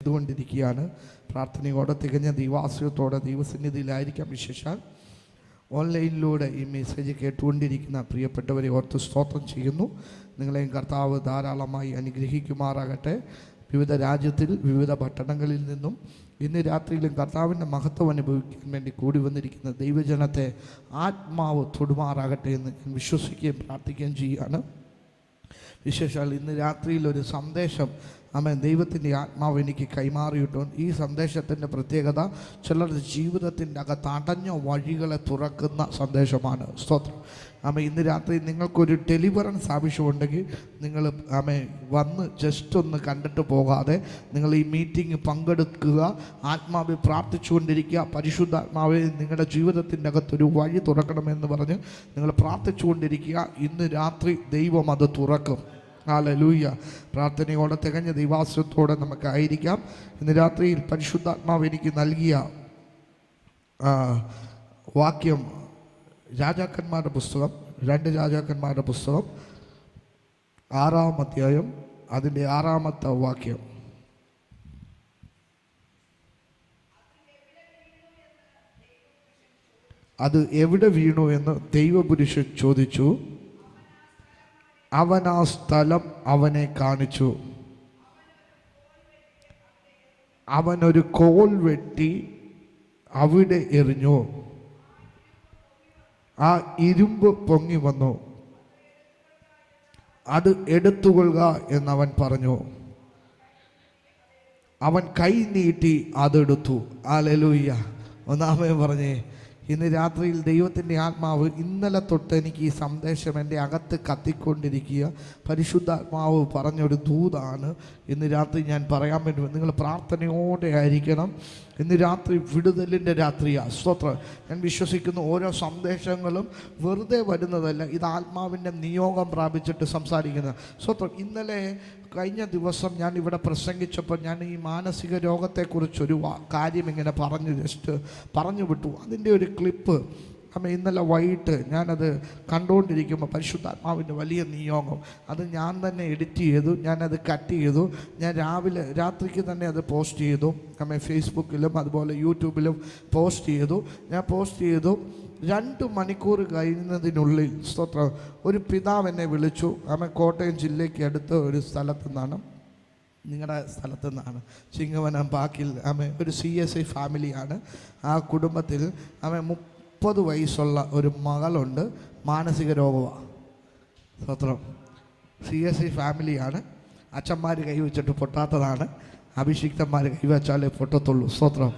ചെയ്തുകൊണ്ടിരിക്കുകയാണ്. പ്രാർത്ഥനയോടെ തികഞ്ഞ ദൈവാശ്രയത്തോടെ ദൈവസന്നിധിയിലായിരിക്കാം. വിശേഷാൽ ഓൺലൈനിലൂടെ ഈ മെസ്സേജ് കേട്ടുകൊണ്ടിരിക്കുന്ന പ്രിയപ്പെട്ടവരെ ഓർത്ത് സ്തോത്രം ചെയ്യുന്നു. നിങ്ങളെയും കർത്താവ് ധാരാളമായി അനുഗ്രഹിക്കുമാറാകട്ടെ. വിവിധ രാജ്യത്തിൽ വിവിധ പട്ടണങ്ങളിൽ നിന്നും ഇന്ന് രാത്രിയിലും കർത്താവിൻ്റെ മഹത്വം അനുഭവിക്കാൻ വേണ്ടി കൂടി വന്നിരിക്കുന്ന ദൈവജനത്തെ ആത്മാവ് തൊടുമാറാകട്ടെ എന്ന് ഞാൻ വിശ്വസിക്കുകയും പ്രാർത്ഥിക്കുകയും ചെയ്യുകയാണ്. വിശേഷാൽ ഇന്ന് രാത്രിയിൽ ഒരു സന്ദേശം ദൈവത്തിൻ്റെ ആത്മാവ് എനിക്ക് കൈമാറിയിട്ടുണ്ട്. ഈ സന്ദേശത്തിൻ്റെ പ്രത്യേകത ചിലരുടെ ജീവിതത്തിൻ്റെ അകത്ത് അടഞ്ഞ വഴികളെ തുറക്കുന്ന സന്ദേശമാണ്. സ്തോത്രം. ഇന്ന് രാത്രി നിങ്ങൾക്കൊരു ഡെലിവറൻസ് ആവശ്യമുണ്ടെങ്കിൽ നിങ്ങൾ വന്ന് ജസ്റ്റ് ഒന്ന് കണ്ടിട്ട് പോകാതെ നിങ്ങൾ ഈ മീറ്റിംഗ് പങ്കെടുക്കുക. ആത്മാവിൽ പ്രാർത്ഥിച്ചുകൊണ്ടിരിക്കുക. പരിശുദ്ധാത്മാവിൽ നിങ്ങളുടെ ജീവിതത്തിൻ്റെ അകത്തൊരു വഴി തുറക്കണമെന്ന് പറഞ്ഞ് നിങ്ങൾ പ്രാർത്ഥിച്ചുകൊണ്ടിരിക്കുക. ഇന്ന് രാത്രി ദൈവം അത് തുറക്കും. ഹല്ലേലൂയ. പ്രാർത്ഥനയോടെ തികഞ്ഞ ദൈവാശ്രയത്തോടെ നമുക്കായിരിക്കാം. ഇന്ന് രാത്രിയിൽ പരിശുദ്ധാത്മാവ് എനിക്ക് നൽകിയ വാക്യം രാജാക്കന്മാരുടെ പുസ്തകം, 2 രാജാക്കന്മാരുടെ പുസ്തകം 6-ാം അധ്യായം അതിൻ്റെ 6-ാമത്തെ വാക്യം. അത് എവിടെ വീണു എന്ന് ദൈവപുരുഷൻ ചോദിച്ചു. അവൻ ആ സ്ഥലം അവനെ കാണിച്ചു. അവനൊരു കോൽ വെട്ടി അവിടെ എറിഞ്ഞു. ആ ഇരുമ്പ് പൊങ്ങി വന്നു. അത് എടുത്തുകൊള്ളുക എന്നവൻ പറഞ്ഞു. അവൻ കൈ നീട്ടി അതെടുത്തു. ഹല്ലേലൂയ. ഒന്നാമേ പറഞ്ഞേ, ഇന്ന് രാത്രിയിൽ ദൈവത്തിൻ്റെ ആത്മാവ് ഇന്നലെ തൊട്ട് എനിക്ക് ഈ സന്ദേശം എൻ്റെ അകത്ത് കത്തിക്കൊണ്ടിരിക്കുക. പരിശുദ്ധാത്മാവ് പറഞ്ഞൊരു ദൂതാണ് ഇന്ന് രാത്രി ഞാൻ പറയാൻ വേണ്ടി. നിങ്ങൾ പ്രാർത്ഥനയോടെ ആയിരിക്കണം. ഇന്ന് രാത്രി വിടുതലിൻ്റെ രാത്രിയാണ്. സ്തോത്രം. ഞാൻ വിശ്വസിക്കുന്നു ഓരോ സന്ദേശങ്ങളും വെറുതെ വരുന്നതല്ല. ഇത് ആത്മാവിൻ്റെ നിയോഗം പ്രാപിച്ചിട്ട് സംസാരിക്കുന്നത്. സ്തോത്രം. ഇന്നലെ കഴിഞ്ഞ ദിവസം ഞാൻ ഇവിടെ പ്രസംഗിച്ചപ്പോൾ ഞാൻ ഈ മാനസിക രോഗത്തെക്കുറിച്ചൊരു കാര്യം ഇങ്ങനെ ജസ്റ്റ് പറഞ്ഞു വിട്ടു. അതിൻ്റെ ഒരു ക്ലിപ്പ് ഇന്നലെ വൈകിട്ട് ഞാനത് കണ്ടുകൊണ്ടിരിക്കുമ്പോൾ പരിശുദ്ധാത്മാവിൻ്റെ വലിയ നിയോഗം അത് ഞാൻ തന്നെ എഡിറ്റ് ചെയ്തു. ഞാനത് കട്ട് ചെയ്തു. ഞാൻ രാത്രിക്ക് തന്നെ അത് പോസ്റ്റ് ചെയ്തു. ഫേസ്ബുക്കിലും അതുപോലെ യൂട്യൂബിലും പോസ്റ്റ് ചെയ്തു. 2 മണിക്കൂർ കഴിയുന്നതിനുള്ളിൽ സ്തോത്രം ഒരു പിതാവ് എന്നെ വിളിച്ചു. കോട്ടയം ജില്ലയ്ക്ക് അടുത്ത ഒരു സ്ഥലത്തു നിന്നാണ്, നിങ്ങളുടെ സ്ഥലത്തു നിന്നാണ്, ചിങ്ങവനം പാക്കിൽ. ഒരു CSI ഫാമിലിയാണ്. ആ കുടുംബത്തിൽ 30 വയസ്സുള്ള ഒരു മകളുണ്ട്. മാനസിക രോഗമാണ്. സ്തോത്രം. CSI ഫാമിലിയാണ്. അച്ഛന്മാർ കൈവച്ചിട്ട് പൊട്ടാത്തതാണ്. അഭിഷിക്തന്മാർ കൈവച്ചാലേ പൊട്ടത്തുള്ളൂ. സ്തോത്രം.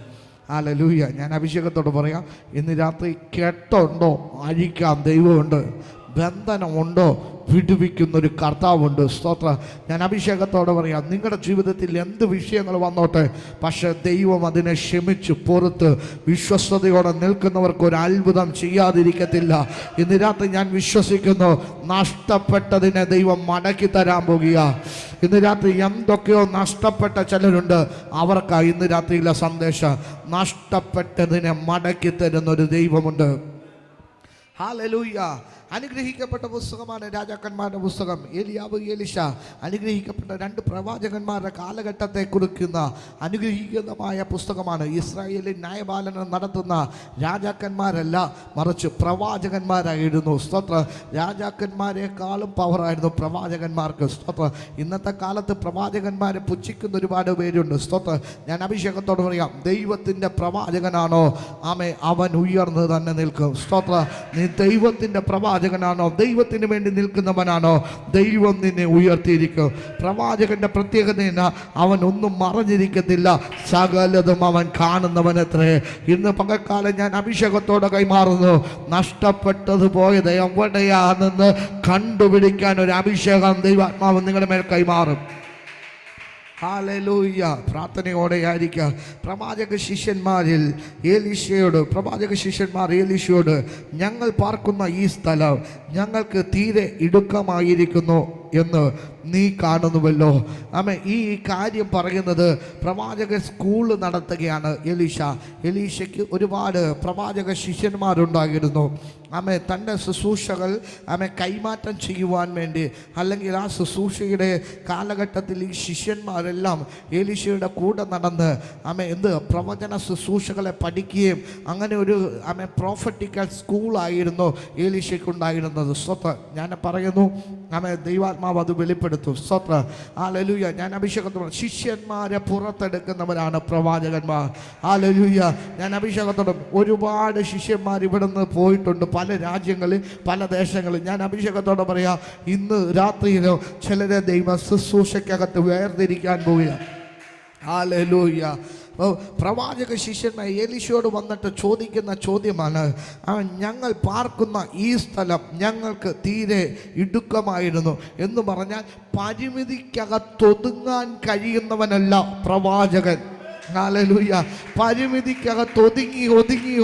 ഹല്ലേലൂയ. ഞാൻ അഭിഷേകത്തോട് പറയാം, ഇന്ന് രാത്രി കെട്ടുണ്ടോ അഴിക്കാൻ ദൈവമുണ്ട്. ബന്ധനമുണ്ടോ വിടുവിക്കുന്നൊരു കർത്താവുണ്ട്. സ്തോത്രം. ഞാൻ അഭിഷേകത്തോടെ പറയാം, നിങ്ങളുടെ ജീവിതത്തിൽ എന്ത് വിഷയങ്ങൾ വന്നോട്ടെ, പക്ഷെ ദൈവം അതിനെ ക്ഷമിച്ച് പുറത്ത് വിശ്വസ്തയോടെ നിൽക്കുന്നവർക്ക് ഒരു അത്ഭുതം ചെയ്യാതിരിക്കത്തില്ല. ഇന്ന് രാത്രി ഞാൻ വിശ്വസിക്കുന്നു, നഷ്ടപ്പെട്ടതിനെ ദൈവം മടക്കി തരാൻ പോകുക. ഇന്ന് രാത്രി എന്തൊക്കെയോ നഷ്ടപ്പെട്ട ചിലരുണ്ട്. അവർക്കാണ് ഇന്ന് രാത്രിയിലെ സന്ദേശം. നഷ്ടപ്പെട്ടതിനെ മടക്കി തരുന്നൊരു ദൈവമുണ്ട്. ഹല്ലേലൂയ. അനുഗ്രഹിക്കപ്പെട്ട പുസ്തകമാണ് രാജാക്കന്മാരുടെ പുസ്തകം. ഏലിയാവ്, എലീശ അനുഗ്രഹിക്കപ്പെട്ട 2 പ്രവാചകന്മാരുടെ കാലഘട്ടത്തെ കുറിക്കുന്ന അനുഗ്രഹീതമായ പുസ്തകമാണ്. ഇസ്രായേലിൽ ന്യായപാലനം നടത്തുന്ന രാജാക്കന്മാരല്ല, മറിച്ച് പ്രവാചകന്മാരായിരുന്നു. സ്തോത്രം. രാജാക്കന്മാരെക്കാളും പവറായിരുന്നു പ്രവാചകന്മാർക്ക്. സ്തോത്രം. ഇന്നത്തെ കാലത്ത് പ്രവാചകന്മാരെ പുച്ഛിക്കുന്ന ഒരുപാട് പേരുണ്ട്. സ്തോത്രം. ഞാൻ അഭിഷേകത്തോട് പറയാം, ദൈവത്തിൻ്റെ പ്രവാചകനാണോ അവൻ ഉയർന്ന് തന്നെ നിൽക്കും. സ്തോത്രം. നീ ദൈവത്തിൻ്റെ പ്രവാചകനാണോ, ദൈവത്തിന് വേണ്ടി നിൽക്കുന്നവനാണോ, ദൈവം നിന്നെ ഉയർത്തിയിരിക്കും. പ്രവാചകന്റെ പ്രത്യേകത അവൻ ഒന്നും മറഞ്ഞിരിക്കത്തില്ല, സകലതും അവൻ കാണുന്നവനത്രേ. ഇന്ന് പകൽക്കാലം ഞാൻ അഭിഷേകത്തോടെ കൈമാറുന്നു. നഷ്ടപ്പെട്ടത് പോയത് എവിടെയാണെന്ന് കണ്ടുപിടിക്കാൻ ഒരു അഭിഷേകം ദൈവാത്മാവ് നിങ്ങളുടെ മേൽ കൈമാറും. ഹല്ലേലൂയ. പ്രാർത്ഥനയോടെ ആയിരിക്കുക. പ്രവാചക ശിഷ്യന്മാർ ഏലീശയോട് ഞങ്ങൾ പാർക്കുന്ന ഈ സ്ഥലം ഞങ്ങൾക്ക് തീരെ ഇടുക്കമായിരിക്കുന്നു എന്ന് നീ കാണുന്നുവല്ലോ. ആമേ, ഈ കാര്യം പറയുന്നത് പ്രവാചക സ്കൂൾ നടത്തുകയാണ് എലീശയ്ക്ക് ഒരുപാട് പ്രവാചക ശിഷ്യന്മാരുണ്ടായിരുന്നു. ആമേ, തൻ്റെ ശുശ്രൂഷകൾ കൈമാറ്റം ചെയ്യുവാൻ വേണ്ടി, അല്ലെങ്കിൽ ആ ശുശ്രൂഷയുടെ കാലഘട്ടത്തിൽ ഈ ശിഷ്യന്മാരെല്ലാം എലീശയുടെ കൂടെ നടന്ന് പ്രവചന ശുശ്രൂഷകളെ പഠിക്കുകയും അങ്ങനെ ഒരു പ്രോഫറ്റിക്കൽ സ്കൂളായിരുന്നു എലീശയ്ക്കുണ്ടായിരുന്നത്. ഞാൻ പറയുന്നു, ദൈവാത്മാവ് അത് വെളിപ്പെടുത്തും. ഹല്ലേലൂയ. ഞാൻ അഭിഷേകത്തോടെ ശിഷ്യന്മാരെ പുറത്തെടുക്കുന്നവരാണ് പ്രവാചകന്മാർ. ഹല്ലേലൂയ. ഞാൻ അഭിഷേകത്തോടെ ഒരുപാട് ശിഷ്യന്മാർ ഇവിടുന്ന് പോയിട്ടുണ്ട്, പല രാജ്യങ്ങളിൽ, പല ദേശങ്ങളിൽ. ഞാൻ അഭിഷേകത്തോടെ പറയാം, ഇന്ന് രാത്രിയിലോ ചിലരെ ദൈവ ശുശ്രൂഷയ്ക്കകത്ത് വേർതിരിക്കാൻ പോവുക. ഹല്ലേലൂയ. പ്രവാചക ശിഷ്യന്മാർ എലീശയോട് വന്നിട്ട് ചോദിക്കുന്ന ചോദ്യമാണ്, ഞങ്ങൾ പാർക്കുന്ന ഈ സ്ഥലം ഞങ്ങൾക്ക് തീരെ ഇടുക്കമായിരുന്നു എന്ന് പറഞ്ഞാൽ പരിമിതിക്കകത്തൊതുങ്ങാൻ കഴിയുന്നവനല്ല പ്രവാചകൻ. ഹല്ലേലൂയ. പരിമിതിക്കകത്ത്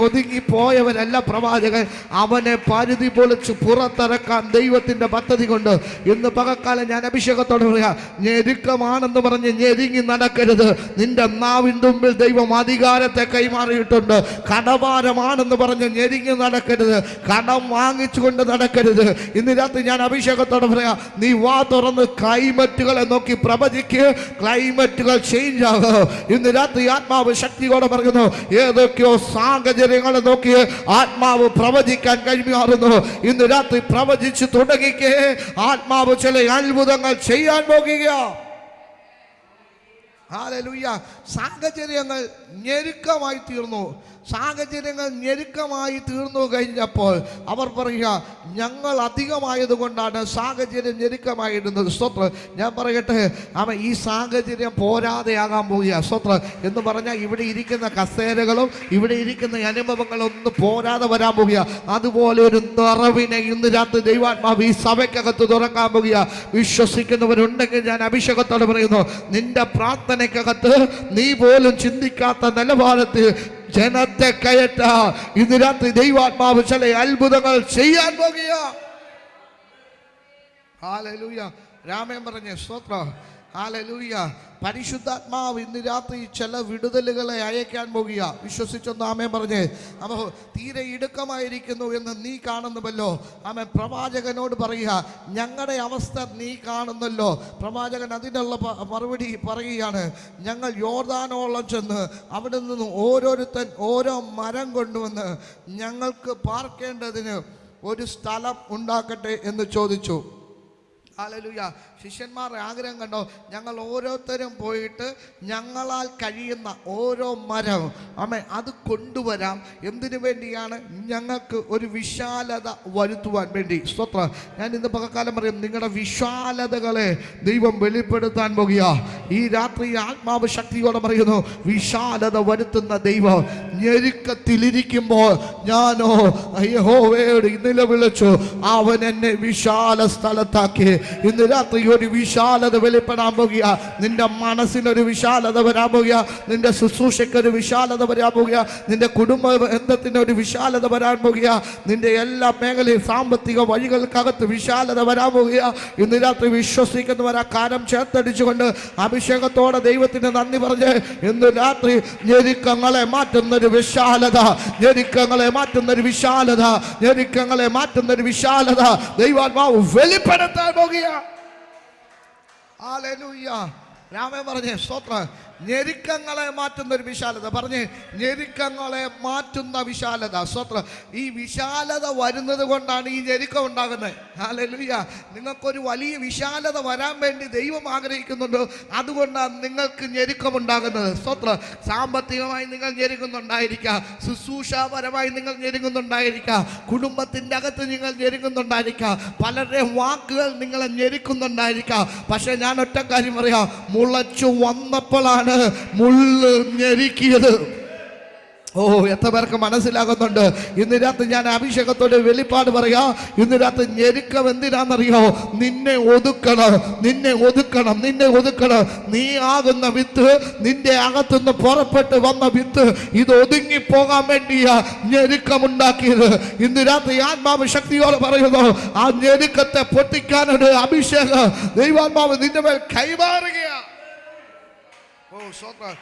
ഒതുങ്ങി പോയവനല്ല പ്രവാചകൻ. അവനെ പരിധി പൊളിച്ച് പുറത്തിറക്കാൻ ദൈവത്തിൻ്റെ പദ്ധതി കൊണ്ട് ഇന്ന് പകൽക്കാലം ഞാൻ അഭിഷേകത്തോടെ പറയാം, ഞെരുക്കമാണെന്ന് പറഞ്ഞ് ഞെരുങ്ങി നടക്കരുത്. നിന്റെ നാവിൻ്റെ മുമ്പിൽ ദൈവം അധികാരത്തെ കൈമാറിയിട്ടുണ്ട്. കടഭാരമാണെന്ന് പറഞ്ഞ് ഞെരുങ്ങി നടക്കരുത്, കടം വാങ്ങിച്ചുകൊണ്ട് നടക്കരുത്. ഇന്ന് രാത്രി ഞാൻ അഭിഷേകത്തോടെ പറയാം, നീ വാ തുറന്ന് ക്ലൈമറ്റുകളെ നോക്കി പ്രവചിക്ക്. ക്ലൈമറ്റുകൾ ചേഞ്ച് ആകും. ഇന്ന് രാത്രി ആത്മാവ് ശക്തിയോടെ പറയുന്നു, ഏതൊക്കെയോ സാഹചര്യങ്ങളെ നോക്കി ആത്മാവ് പ്രവചിക്കാൻ കഴിയുമാറുന്നു. ഇന്ന് രാത്രി പ്രവചിച്ചു തുടങ്ങിക്കേ, ആത്മാവ് ചില അത്ഭുതങ്ങൾ ചെയ്യാൻ പോകുക. ഹല്ലേലൂയ. സാഹചര്യങ്ങൾ ഞെരുക്കമായി തീർന്നു. സാഹചര്യങ്ങൾ ഞെരുക്കമായി തീർന്നു കഴിഞ്ഞപ്പോൾ അവർ പറയുക, ഞങ്ങൾ അധികമായതുകൊണ്ടാണ് സാഹചര്യം ഞെരുക്കമായിരുന്നത്. സ്തോത്രം. ഞാൻ പറയട്ടെ, ഈ സാഹചര്യം പോരാതെയാകാൻ പോവുക. സ്തോത്രം. എന്ന് പറഞ്ഞാൽ ഇവിടെ ഇരിക്കുന്ന കസേരകളും ഇവിടെ ഇരിക്കുന്ന അനുഭവങ്ങളും ഒന്നും പോരാതെ വരാൻ പോവുക. അതുപോലെ ഒരു നിറവിനെ ഇന്ന് രാത്രി ദൈവാത്മാവ് ഈ സഭയ്ക്കകത്ത് തുറക്കാൻ പോവുക. വിശ്വസിക്കുന്നവരുണ്ടെങ്കിൽ ഞാൻ അഭിഷേകത്തോടെ പറയുന്നു, നിന്റെ പ്രാർത്ഥനയ്ക്കകത്ത് നീ പോലും ചിന്തിക്കാത്ത നിലവാരത്തിൽ ജനത്തെ കയറ്റ ഇന്ന് രാത്രി ദൈവാത്മാവ് ചില അത്ഭുതങ്ങൾ ചെയ്യാൻ പോകുക. ഹല്ലേലൂയ. രാമൻ പറഞ്ഞ സ്തോത്രം. ഹല്ലേലൂയ. പരിശുദ്ധാത്മാവ് ഇന്ന് രാത്രി ചില വിടുതലുകളെ അയക്കാൻ പോകുക. വിശ്വസിച്ചൊന്ന് ആമേൻ പറഞ്ഞേ. അപ്പോൾ തീരെ ഇടുക്കമായിരിക്കുന്നു എന്ന് നീ കാണുന്നുവല്ലോ. പ്രവാചകനോട് പറയുക, ഞങ്ങളുടെ അവസ്ഥ നീ കാണുന്നല്ലോ. പ്രവാചകൻ അതിനുള്ള മറുപടി പറയുകയാണ്, ഞങ്ങൾ യോർദാനോളം ചെന്ന് അവിടെ നിന്ന് ഓരോരുത്തൻ ഓരോ മരം കൊണ്ടുവന്ന് ഞങ്ങൾക്ക് പാർക്കേണ്ടതിന് ഒരു സ്ഥലം ഉണ്ടാക്കട്ടെ എന്ന് ചോദിച്ചു. ഹല്ലേലൂയ. ശിഷ്യന്മാരുടെ ആഗ്രഹം കണ്ടോ? ഞങ്ങൾ ഓരോരുത്തരും പോയിട്ട് ഞങ്ങളാൽ കഴിയുന്ന ഓരോ മരം അത് കൊണ്ടുവരാം. എന്തിനു വേണ്ടിയാണ്? ഞങ്ങൾക്ക് ഒരു വിശാലത വരുത്തുവാൻ വേണ്ടി. സ്തോത്രം. ഞാൻ ഇന്ന് പകൽക്കാലം പറയും, നിങ്ങളുടെ വിശാലതകളെ ദൈവം വെളിപ്പെടുത്താൻ പോകുക. ഈ രാത്രി ആത്മാവ് ശക്തിയോടെ പറയുന്നു, വിശാലത വരുത്തുന്ന ദൈവം. ഞെരുക്കത്തിലിരിക്കുമ്പോൾ ഞാനോ യഹോവയോട് നിലവിളിച്ചു, അവൻ എന്നെ വിശാല സ്ഥലത്താക്കി. ഇന്ന് രാത്രി ഒരു വിശാലത വെളിപ്പെടാൻ പോകുക. നിന്റെ മനസ്സിനൊരു വിശാലത വരാൻ പോകുക. നിന്റെ ശുശ്രൂഷയ്ക്കൊരു വിശാലത വരാൻ പോകുക. നിന്റെ കുടുംബ ബന്ധത്തിനൊരു വിശാലത വരാൻ പോകുക. നിന്റെ എല്ലാ മേഖലയും സാമ്പത്തിക വഴികൾക്കകത്ത് വിശാലത വരാൻ പോകുക. ഇന്ന് രാത്രി വിശ്വസിക്കുന്നവർ ആ കാര്യം ചേർത്തടിച്ചുകൊണ്ട് അഭിഷേകത്തോടെ ദൈവത്തിന് നന്ദി പറഞ്ഞ് ഇന്ന് രാത്രി ഞെരുക്കങ്ങളെ മാറ്റുന്നൊരു വിശാലത, ഞെരുക്കങ്ങളെ മാറ്റുന്നൊരു വിശാലത, ഞെരുക്കങ്ങളെ മാറ്റുന്നൊരു വിശാലത ദൈവാത്മാവ് വെളിപ്പെടുത്താൻ പോകുക. ഹല്ലേലൂയ. രാമൻ പറഞ്ഞേ സ്തോത്രം. ഞെരുക്കങ്ങളെ മാറ്റുന്ന ഒരു വിശാലത. പറഞ്ഞ് ഞെരുക്കങ്ങളെ മാറ്റുന്ന വിശാലത. സ്തോത്രം. ഈ വിശാലത വരുന്നത് കൊണ്ടാണ് ഈ ഞെരുക്കം ഉണ്ടാകുന്നത്. ഹല്ലേലൂയ. നിങ്ങൾക്കൊരു വലിയ വിശാലത വരാൻ വേണ്ടി ദൈവം ആഗ്രഹിക്കുന്നുണ്ട്. അതുകൊണ്ടാണ് നിങ്ങൾക്ക് ഞെരുക്കം ഉണ്ടാകുന്നത്. സ്തോത്രം. സാമ്പത്തികമായി നിങ്ങൾ ഞെരുങ്ങുന്നുണ്ടായിരിക്കാം, ശുശ്രൂഷാപരമായി നിങ്ങൾ ഞെരുങ്ങുന്നുണ്ടായിരിക്കാം, കുടുംബത്തിൻ്റെ അകത്ത് നിങ്ങൾ ഞെരുങ്ങുന്നുണ്ടായിരിക്കാം, പലരുടെയും വാക്കുകൾ നിങ്ങളെ ഞെരുക്കുന്നുണ്ടായിരിക്കാം. പക്ഷെ ഞാൻ ഒറ്റ കാര്യം പറയാം, മുളച്ചു വന്നപ്പോഴാണ് മുള്ള് ഞെരുക്കിയത്. ഓ, എത്ര പേർക്ക് മനസ്സിലാകുന്നുണ്ട്? ഇന്ന് രാത്രി ഞാൻ അഭിഷേകത്തോടെ വെളിപ്പാട് പറയാ. ഇന്ന് രാത്രി ഞെരുക്കം എന്തിനാണെന്നറിയോ? നിന്നെ ഒതുക്കണം, നിന്നെ ഒതുക്കണം, നിന്നെ ഒതുക്കണം. നീ ആകുന്ന വിത്ത്, നിന്റെ അകത്തുനിന്ന് പുറപ്പെട്ട് വന്ന വിത്ത്, ഇത് ഒതുങ്ങി പോകാൻ വേണ്ടിയാ ഞെരുക്കമുണ്ടാക്കിയത്. ഇന്ന് രാത്രി ആത്മാവ് ശക്തിയോടെ പറയുന്നു, ആ ഞെരുക്കത്തെ പൊട്ടിക്കാനൊരു അഭിഷേകം ദൈവാത്മാവ് നിന്റെ മേൽ കൈമാറുകയാ. ഓ, സ്വന്തം